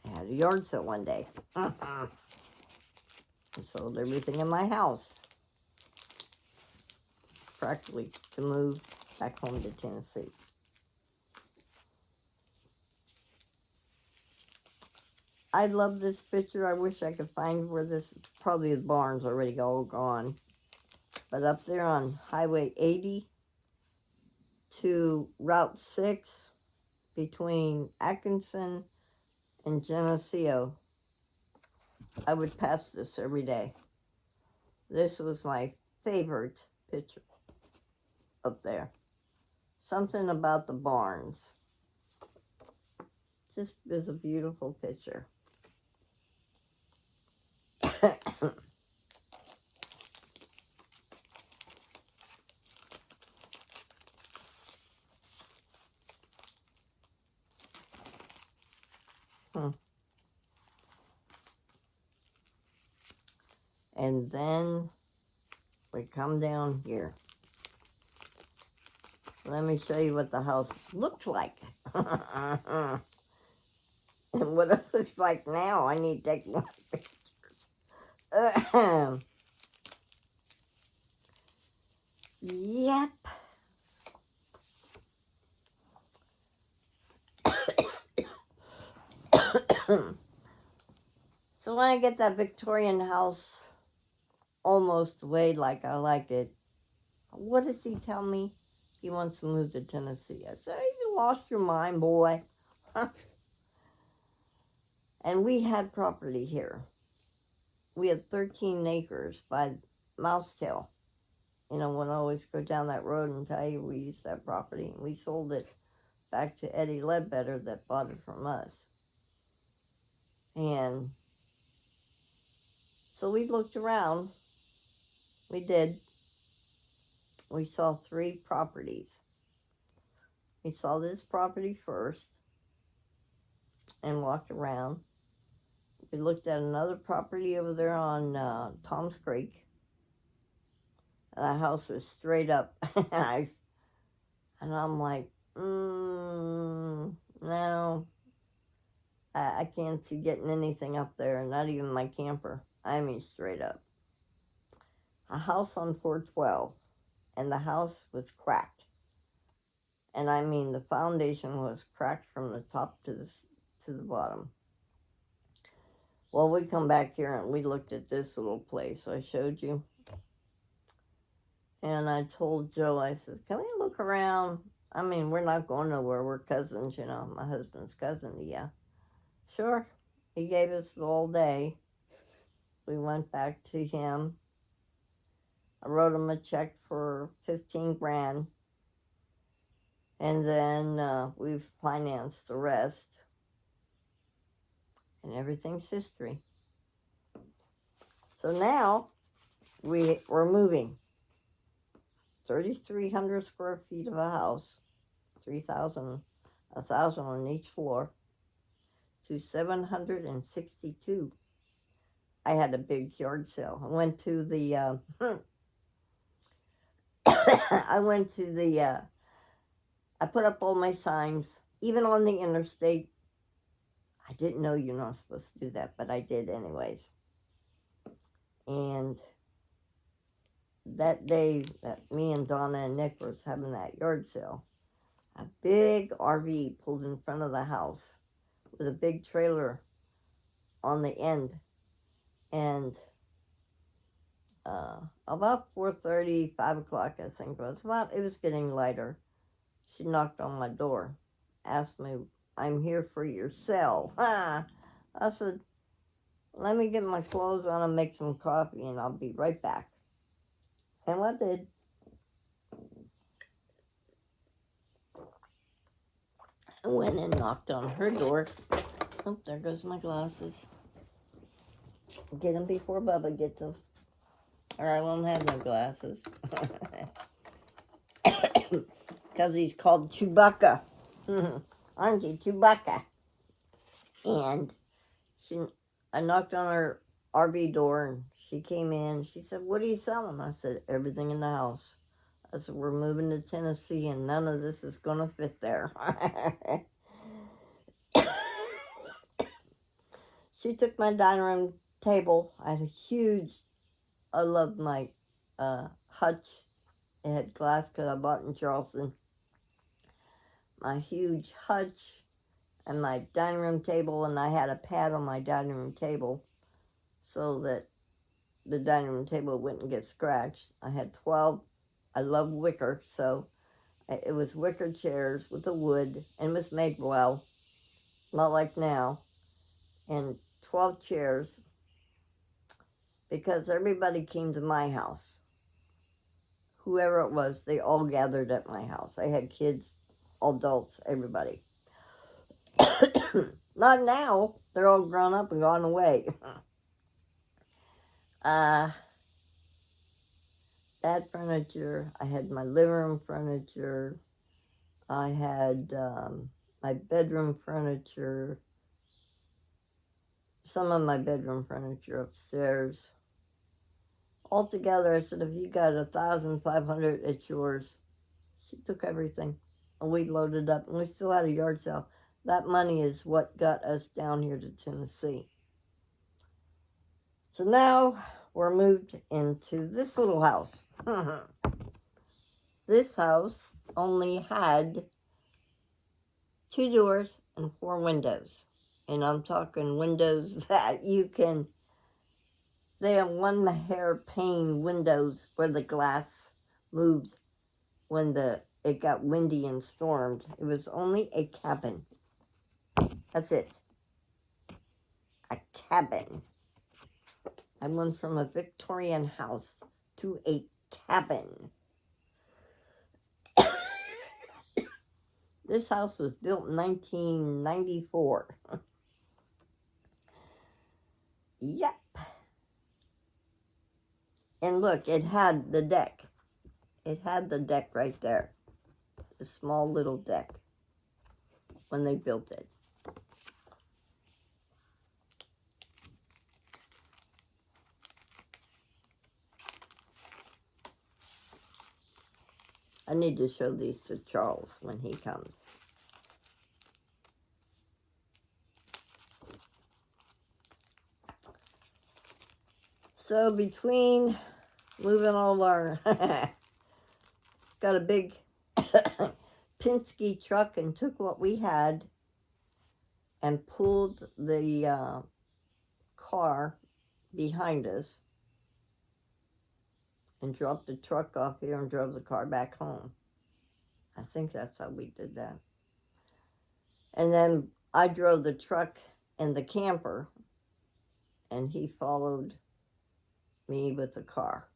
I had a yard sale one day. I sold everything in my house. Practically to move back home to Tennessee. I love this picture. I wish I could find where probably the barn's already all gone. But up there on Highway 80 to Route 6 between Atkinson and Geneseo, I would pass this every day. This was my favorite picture up there. Something about the barns. This is a beautiful picture. And then we come down here. Let me show you what the house looked like. And what it looks like now. I need to take more pictures. Yep. So when I get that Victorian house almost the way like I like it, what does he tell me? He wants to move to Tennessee. I said, you lost your mind, boy. And we had property here. We had 13 acres by Mousetail. You know, when I always go down that road and tell you we used that property. We sold it back to Eddie Ledbetter that bought it from us. And so we looked around. We did. We saw 3 properties. We saw this property first and walked around. We looked at another property over there on Tom's Creek. And the house was straight up. And I'm like, no, I can't see getting anything up there, not even my camper. I mean, straight up. A house on 412, and the house was cracked. And I mean, the foundation was cracked from the top to the bottom. Well, we come back here and we looked at this little place I showed you. And I told Joe, I said, can we look around? I mean, we're not going nowhere. We're cousins, you know, my husband's cousin. Yeah, sure. He gave us the whole day. We went back to him. I wrote him a check for 15 grand. And then we've financed the rest. And everything's history. So now we're moving. 3,300 square feet of a house. 1,000 on each floor. To 762. I had a big yard sale. I went to the I put up all my signs, even on the interstate. I didn't know you're not supposed to do that, but I did anyways. And that day that me and Donna and Nick was having that yard sale, a big RV pulled in front of the house with a big trailer on the end. And about 4:30, 5 o'clock, I think it was getting lighter. She knocked on my door, asked me, I'm here for your sale. I said, let me get my clothes on and make some coffee and I'll be right back. And I did. I went and knocked on her door. Oh, there goes my glasses. Get them before Bubba gets them. Or I won't have no glasses. Because he's called Chewbacca. Aren't you, Chewbacca? And I knocked on her RV door and she came in. She said, what are you selling? I said, everything in the house. I said, we're moving to Tennessee and none of this is going to fit there. She took my dining room table. I had I love my hutch. It had glass because I bought in Charleston. My huge hutch and my dining room table, and I had a pad on my dining room table so that the dining room table wouldn't get scratched. I had 12, I love wicker, so it was wicker chairs with the wood, and it was made well, not like now, and 12 chairs, because everybody came to my house. Whoever it was, they all gathered at my house. I had kids, adults, everybody. Not now. They're all grown up and gone away. That furniture, I had my living room furniture. I had my bedroom furniture. Some of my bedroom furniture upstairs. Altogether, I said, if you got 1,500, it's yours. She took everything. And we loaded up, and we still had a yard sale. That money is what got us down here to Tennessee. So now we're moved into this little house. This house only had 2 doors and 4 windows. And I'm talking windows that you can, they have 1 hairpin windows where the glass moved when it got windy and stormed. It was only a cabin. That's it. A cabin. I went from a Victorian house to a cabin. This house was built in 1994. Yep. And look, it had the deck. It had the deck right there. A small little deck when they built it. I need to show these to Charles when he comes. So between moving all our, got a big Penske truck and took what we had and pulled the car behind us and dropped the truck off here and drove the car back home. I think that's how we did that. And then I drove the truck and the camper, and he followed me with the car.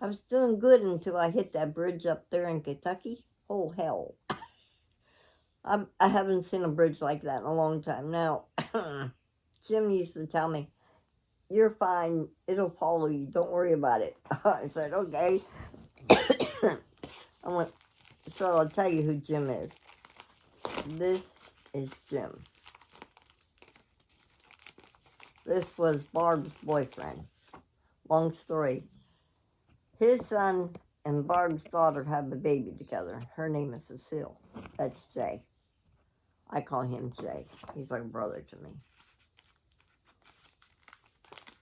I was doing good until I hit that bridge up there in Kentucky. Oh, hell. I haven't seen a bridge like that in a long time. Now, Jim used to tell me, "You're fine. It'll follow you. Don't worry about it." I said, "Okay." So I'll tell you who Jim is. This is Jim. This was Barb's boyfriend. Long story. His son and Barb's daughter have a baby together. Her name is Cecile. That's Jay. I call him Jay. He's like a brother to me.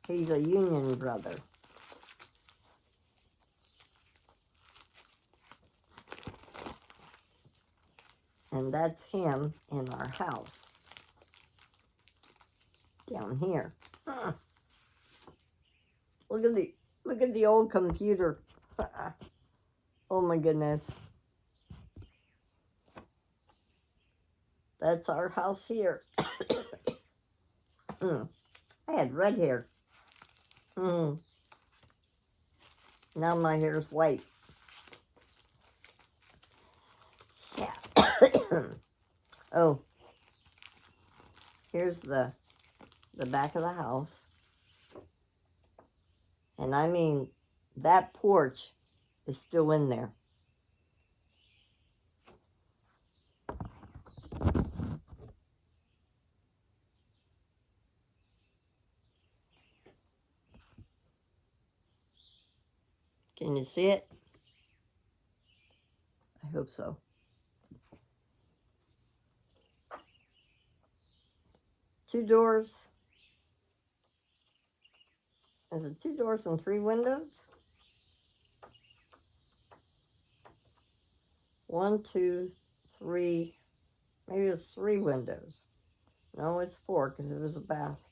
He's a union brother. And that's him in our house. Down here. Huh. Look at the old computer. Oh my goodness. That's our house here. I had red hair. Now my hair is white. Yeah. Oh, here's the back of the house. And I mean, that porch is still in there. Can you see it? I hope so. Two doors. Is it 2 doors and 3 windows? 1, 2, 3. Maybe it's 3 windows. No, it's 4 because it was a bath.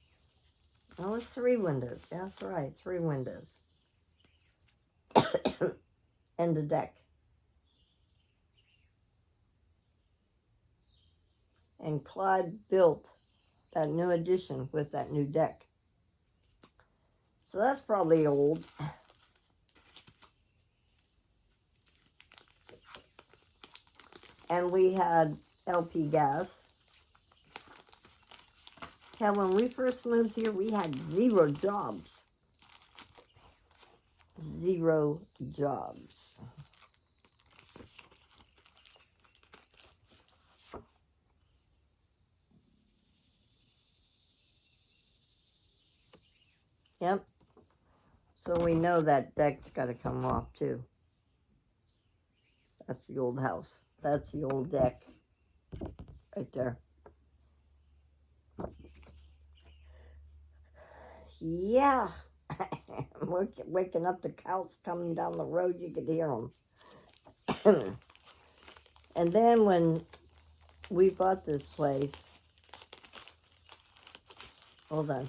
No, it's 3 windows. Yeah, that's right. 3 windows. And a deck. And Clyde built that new addition with that new deck. So that's probably old. And we had LP gas. Hell, when we first moved here, we had 0 jobs. 0 jobs. Yep. So we know that deck's got to come off too. That's the old house. That's the old deck. Right there. Yeah. Waking up the cows coming down the road, you could hear them. And then when we bought this place, hold on,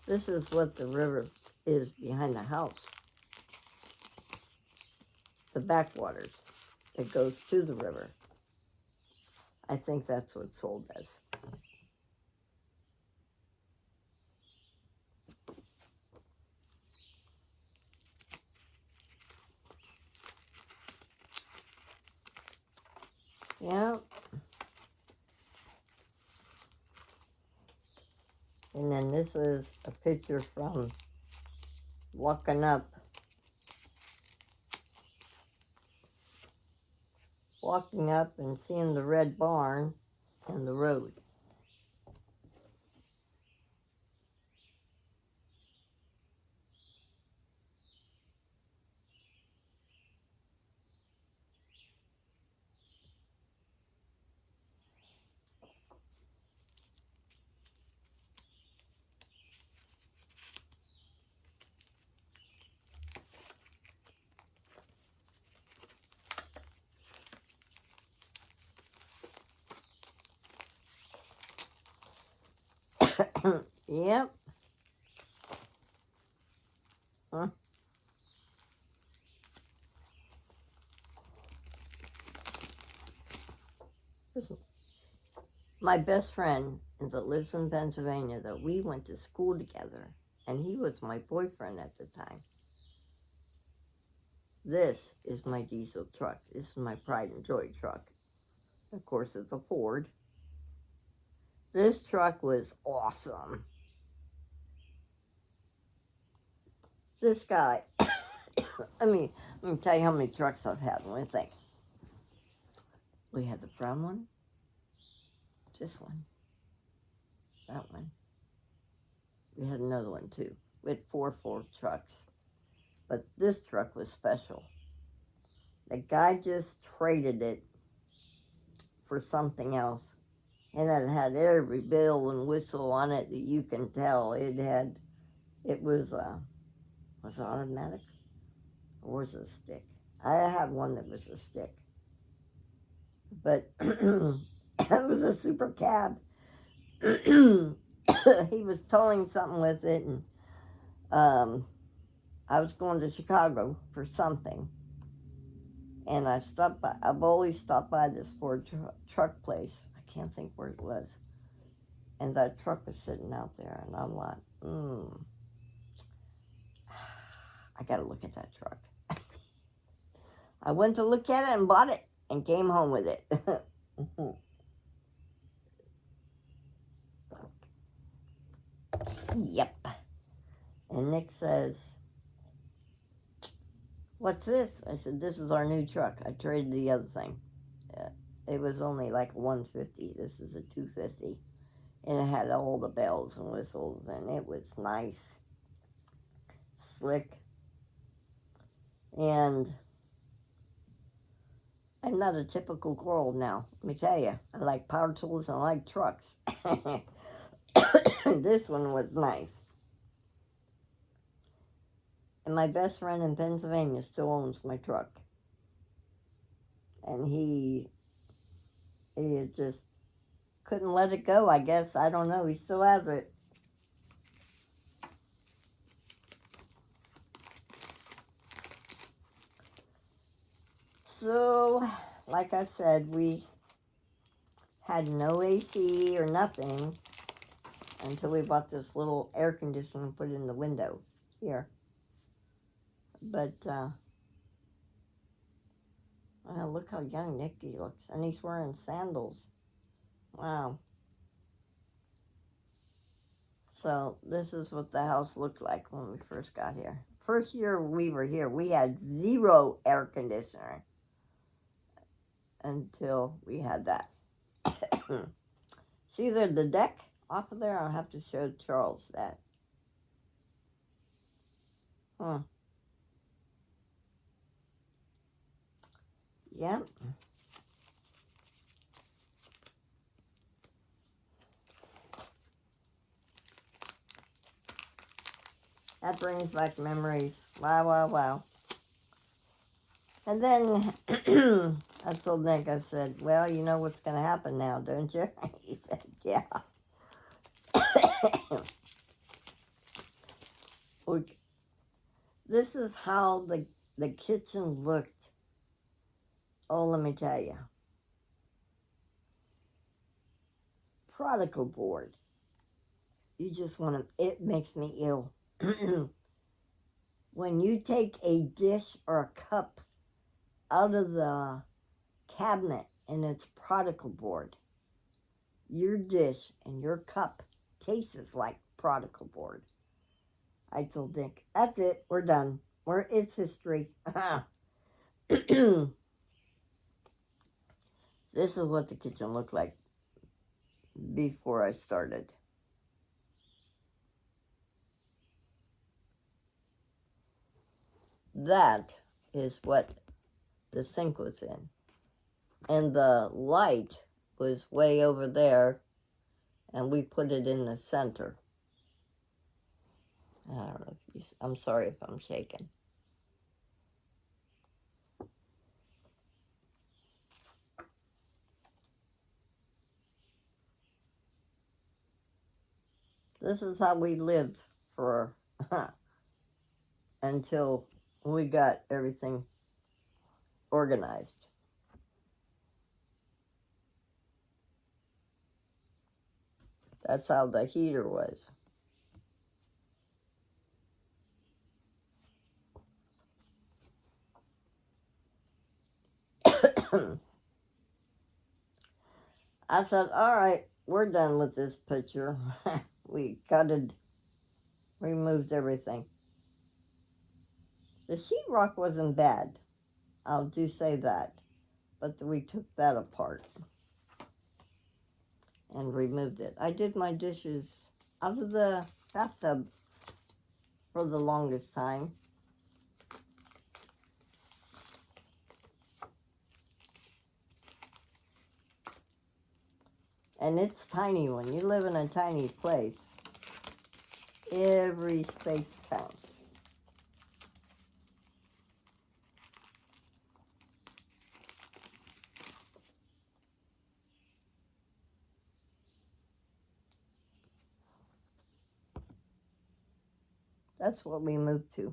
this is what the river is behind the house. The backwaters that goes to the river. I think that's what it's sold as. Yeah. And then this is a picture from walking up and seeing the red barn and the road. Yep. Huh. My best friend that lives in Pennsylvania, that we went to school together, and he was my boyfriend at the time. This is my diesel truck. This is my pride and joy truck. Of course, it's a Ford. This truck was awesome. This guy, let me tell you how many trucks I've had. Let me think. We had the brown one, this one, that one. We had another one too. We had four trucks. But this truck was special. The guy just traded it for something else. And it had every bell and whistle on it that you can tell. It was it automatic? Or was it a stick? I had one that was a stick. But it was a super cab. He was towing something with it, and I was going to Chicago for something. And I've always stopped by this Ford truck place. I can't think where it was. And that truck was sitting out there, and I'm like, I gotta look at that truck. I went to look at it and bought it and came home with it. Yep. And Nick says, what's this? I said, this is our new truck. I traded the other thing. It was only like 150. This is a 250. And it had all the bells and whistles, and it was nice, slick. And I'm not a typical girl now, let me tell you. I like power tools and I like trucks. This one was nice. And my best friend in Pennsylvania still owns my truck. And he just couldn't let it go, I guess. I don't know. He still has it. So, like I said, we had no AC or nothing until we bought this little air conditioner and put it in the window here. But, well, look how young Nicky looks. And he's wearing sandals. Wow. So, this is what the house looked like when we first got here. First year we were here, we had 0 air conditioner until we had that. See there, the deck off of there? I'll have to show Charles that. Huh. Yep. That brings back memories. Wow, wow, wow. And then I told Nick, I said, well, you know what's going to happen now, don't you? He said, yeah. This is how the kitchen looked. Oh, let me tell you. Prodigal board. You just want to, it makes me ill. When you take a dish or a cup out of the cabinet and it's prodigal board, your dish and your cup tastes like prodigal board. I told Nick, that's it, we're done. It's history. This is what the kitchen looked like before I started. That is what the sink was in. And the light was way over there, and we put it in the center. I don't know if I'm sorry if I'm shaking. This is how we lived for until we got everything organized. That's how the heater was. I said, all right, we're done with this picture. We gutted, removed everything. The sheetrock wasn't bad. I'll do say that. But we took that apart and removed it. I did my dishes out of the bathtub for the longest time. And it's tiny. When you live in a tiny place, every space counts. That's what we moved to.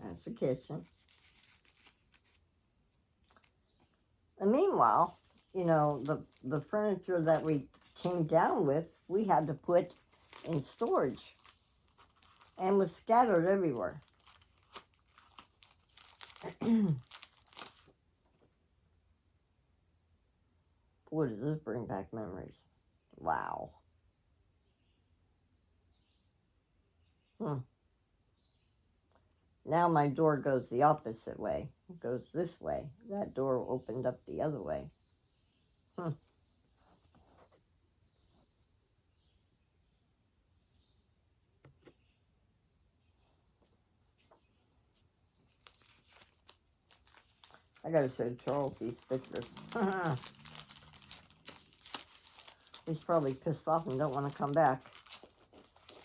That's the kitchen. And meanwhile, you know, the furniture that we came down with, we had to put in storage and was scattered everywhere. Boy, does this bring back memories. Wow. Now my door goes the opposite way. It goes this way. That door opened up the other way. I gotta show Charles these pictures. He's probably pissed off and don't want to come back.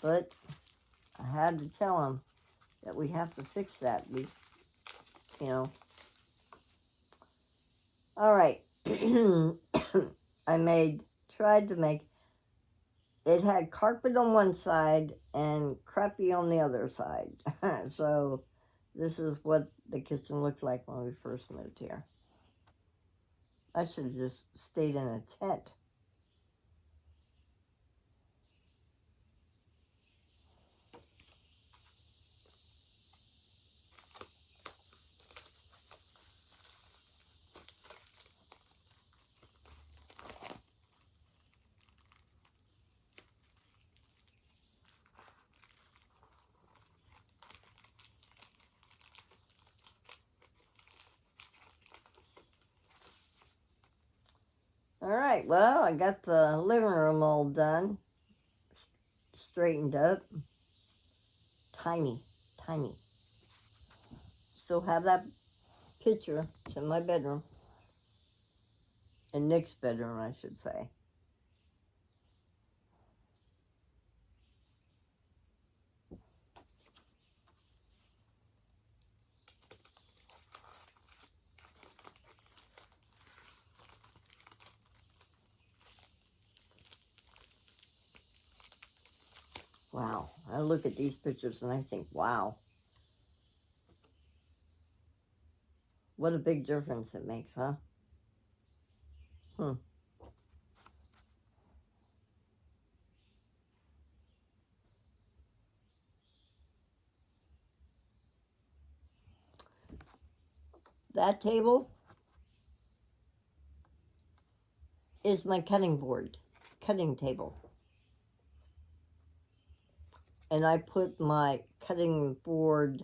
But I had to tell him that we have to fix that. You know. All right. Tried to make, it had carpet on one side and crappy on the other side. So this is what the kitchen looked like when we first moved here. I should have just stayed in a tent. All right, well, I got the living room all done, straightened up. Tiny, tiny. Still have that picture. It's in my bedroom. In Nick's bedroom, I should say. Wow. I look at these pictures and I think, wow. What a big difference it makes, huh? That table is my cutting table. And I put my cutting board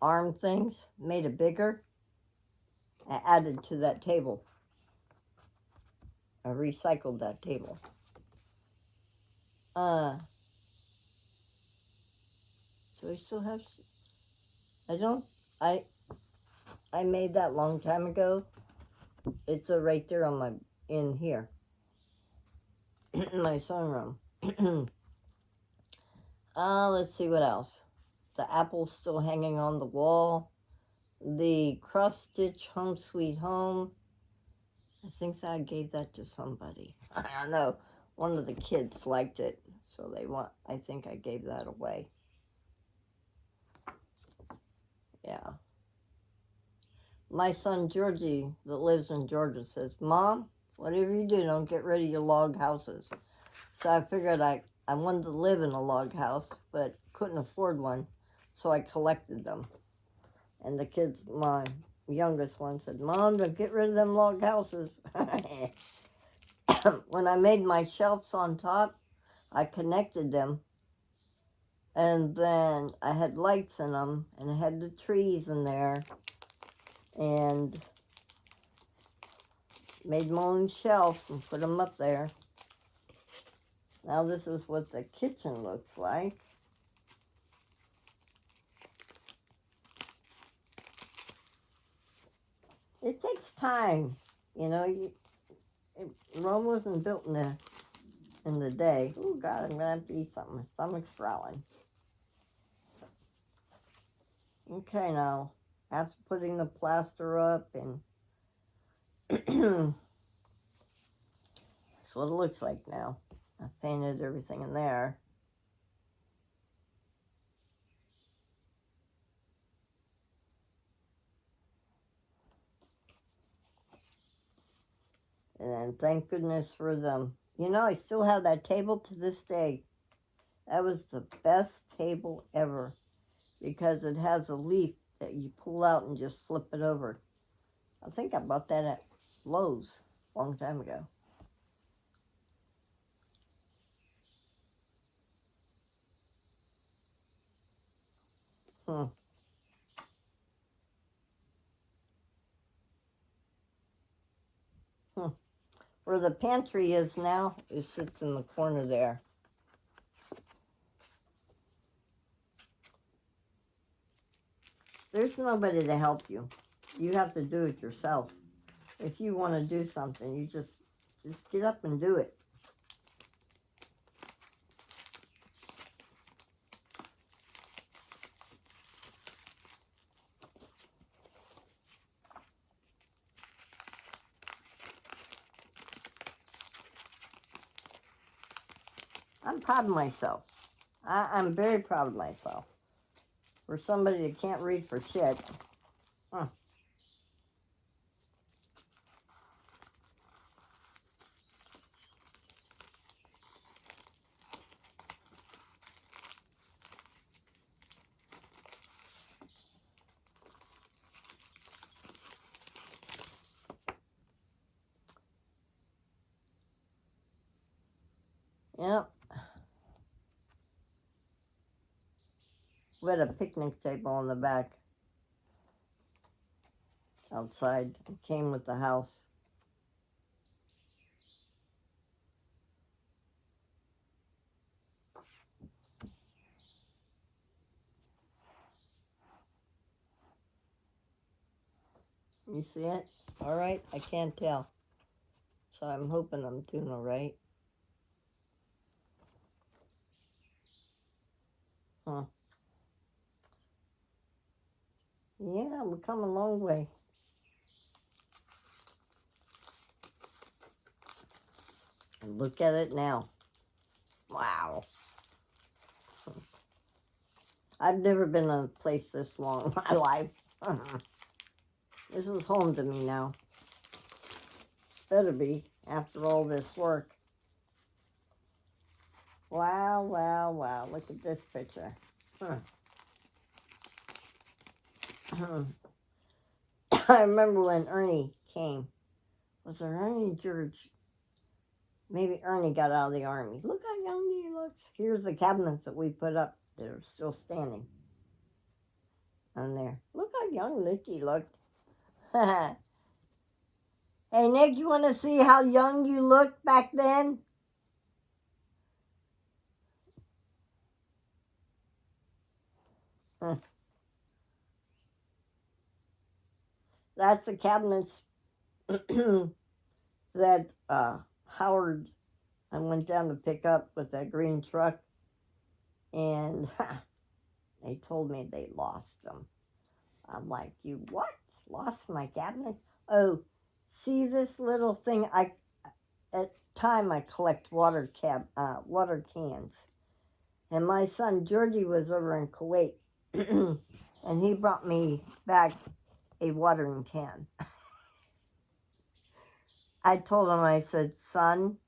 arm things, made it bigger, and added to that table. I recycled that table. So I still have, I don't, I made that long time ago. It's right there on my, in here, in my sunroom. Let's see what else. The apple's still hanging on the wall. The cross stitch Home Sweet Home. I think that I gave that to somebody. I don't know. One of the kids liked it, so I think I gave that away. Yeah. My son Georgie, that lives in Georgia, says, Mom, whatever you do, don't get rid of your log houses. So I figured I wanted to live in a log house, but couldn't afford one, so I collected them. And the kids, my youngest one, said, Mom, don't get rid of them log houses. When I made my shelves on top, I connected them, and then I had lights in them, and I had the trees in there, and made my own shelf and put them up there. Now this is what the kitchen looks like. It takes time, you know. Rome wasn't built in the day. Oh God, I'm gonna have to eat something. My stomach's growling. Okay, now after putting the plaster up, and that's what it looks like now. I painted everything in there. And then thank goodness for them. You know, I still have that table to this day. That was the best table ever because it has a leaf that you pull out and just flip it over. I think I bought that at Lowe's a long time ago. Where the pantry is now, it sits in the corner there. There's nobody to help you. You have to do it yourself. If you want to do something, you just get up and do it. I'm proud of myself. I'm very proud of myself. For somebody that can't read for shit. Huh. Yep. We had a picnic table in the back outside. It came with the house. You see it? All right, I can't tell. So I'm hoping I'm doing all right. Huh. Yeah, we've come a long way. And look at it now. Wow. I've never been in a place this long in my life. This is home to me now. Better be, after all this work. Wow, wow, wow. Look at this picture. I remember when Ernie came. Was it Ernie George? Maybe Ernie got out of the army. Look how young he looks. Here's the cabinets that we put up. They're still standing. On there. Look how young Nicky looked. Hey, Nick, you want to see how young you looked back then? That's the cabinets that Howard, I went down to pick up with that green truck, and they told me they lost them. I'm like, you what? Lost my cabinets? Oh, see this little thing? At time I collect water cans, and my son Georgie was over in Kuwait, and he brought me back a watering can. I told him, I said, son,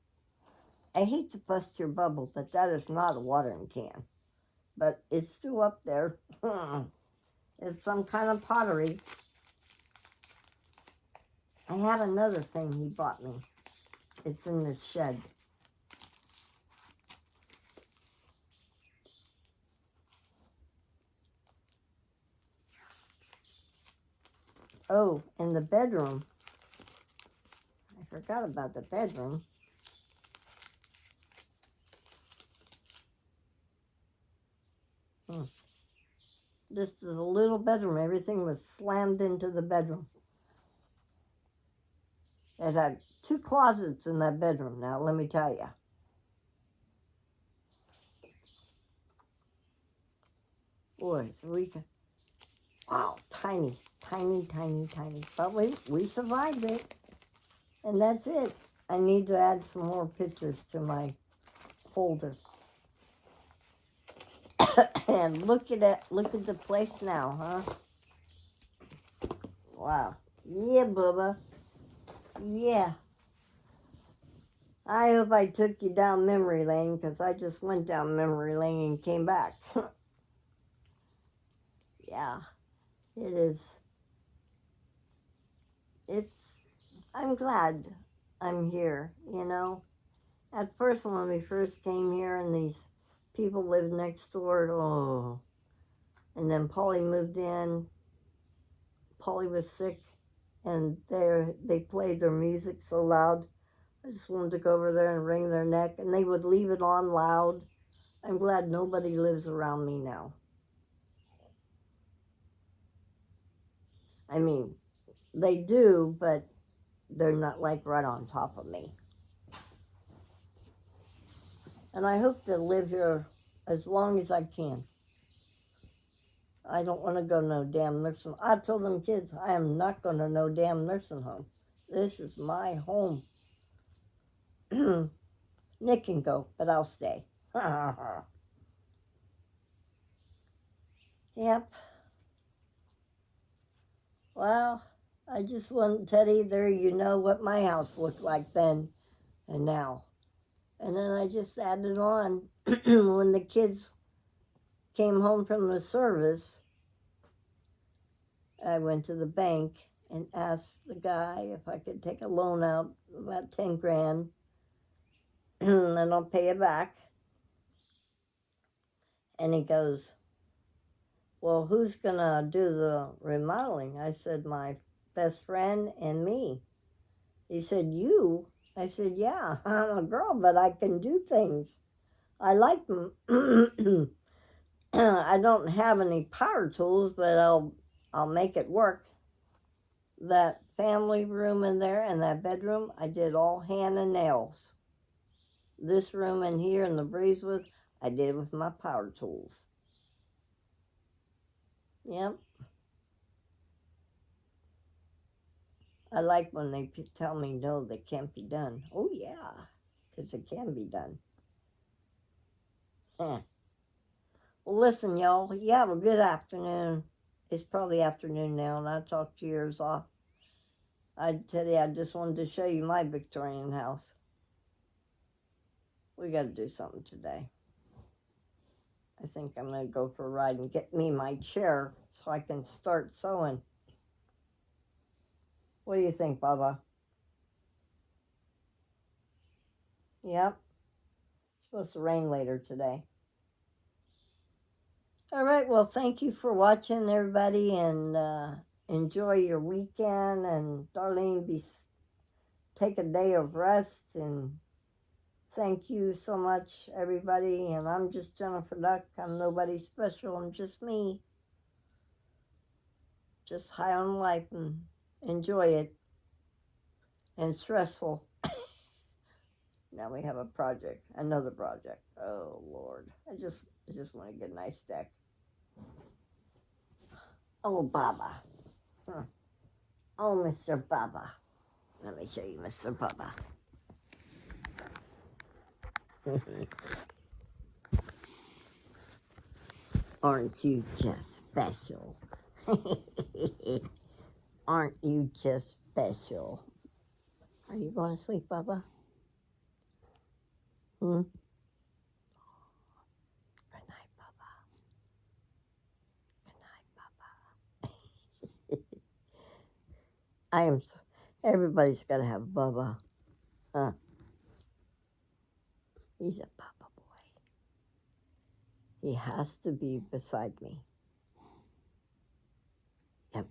I hate to bust your bubble, but that is not a watering can. But it's still up there. It's some kind of pottery. I had another thing he bought me. It's in the shed. Oh, in the bedroom. I forgot about the bedroom. This is a little bedroom. Everything was slammed into the bedroom. It had 2 closets in that bedroom. Now, let me tell you. Boy, so we can... Wow, tiny, tiny, tiny, tiny. But we survived it. And that's it. I need to add some more pictures to my folder. And look at it. Look at the place now, huh? Wow. Yeah, Bubba. Yeah. I hope I took you down memory lane, because I just went down memory lane and came back. Yeah, it is. I'm glad I'm here, you know. At first, when we first came here and these people lived next door, oh. And then Polly moved in. Polly was sick, and they played their music so loud. I just wanted to go over there and wring their neck, and they would leave it on loud. I'm glad nobody lives around me now. I mean, they do, but they're not like right on top of me. And I hope to live here as long as I can. I don't want to go no damn nursing home. I told them kids, I am not going to no damn nursing home. This is my home. Nick can go, but I'll stay. Yep. Well, I just want Teddy there. You know what my house looked like then and now. And then I just added on when the kids came home from the service. I went to the bank and asked the guy if I could take a loan out, about 10 grand, and then I'll pay it back. And he goes, well, who's gonna do the remodeling? I said, my best friend and me. He said, you? I said, yeah, I'm a girl, but I can do things. I like them. I don't have any power tools, but I'll make it work. That family room in there and that bedroom, I did all hand and nails. This room in here in the breezewoods, I did with my power tools. Yep. I like when they tell me no, that can't be done. Oh yeah, because it can be done. Well, listen, y'all. You have a good afternoon. It's probably afternoon now, and I talked your ears off. I tell you, I just wanted to show you my Victorian house. We got to do something today. I think I'm going to go for a ride and get me my chair so I can start sewing. What do you think, Bubba? Yep. It's supposed to rain later today. All right. Well, thank you for watching, everybody, and enjoy your weekend. And Darlene, take a day of rest. And thank you so much, everybody. And I'm just Jennifer Duck. I'm nobody special. I'm just me. Just high on life and enjoy it. And stressful. Now we have a project, another project. Oh Lord, I just want to get a nice deck. Oh Baba, oh Mr. Baba. Let me show you Mr. Baba. Aren't you just special? Aren't you just special? Are you going to sleep, Baba? Hmm? Good night, Baba. Good night, Baba. Everybody's got to have Bubba. Huh? He's a Baba boy. He has to be beside me. Yep.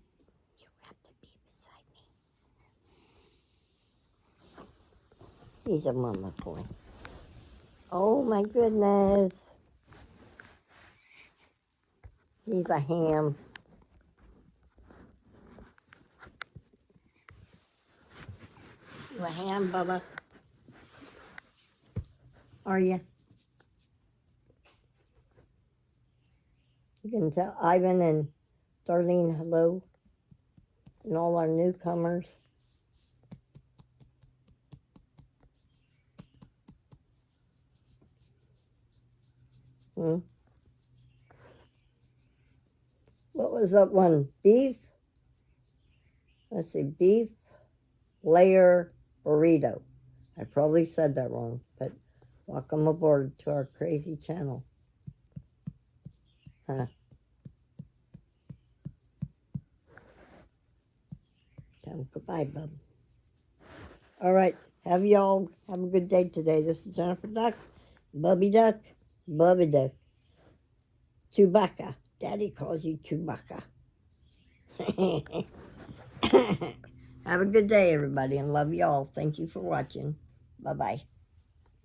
You have to be beside me. He's a mama boy. Oh my goodness. He's a ham. You a ham, Bubba? Are you? You can tell Ivan and Darlene hello. And all our newcomers. Hmm? What was that one? Beef? Let's see. Beef layer burrito. I probably said that wrong, but welcome aboard to our crazy channel. Huh? Tell him goodbye, bub. All right. Have y'all have a good day today. This is Jennifer Duck, Bubby Duck, Bubby Duck. Chewbacca. Daddy calls you Chewbacca. Have a good day, everybody, and love y'all. Thank you for watching. Bye-bye.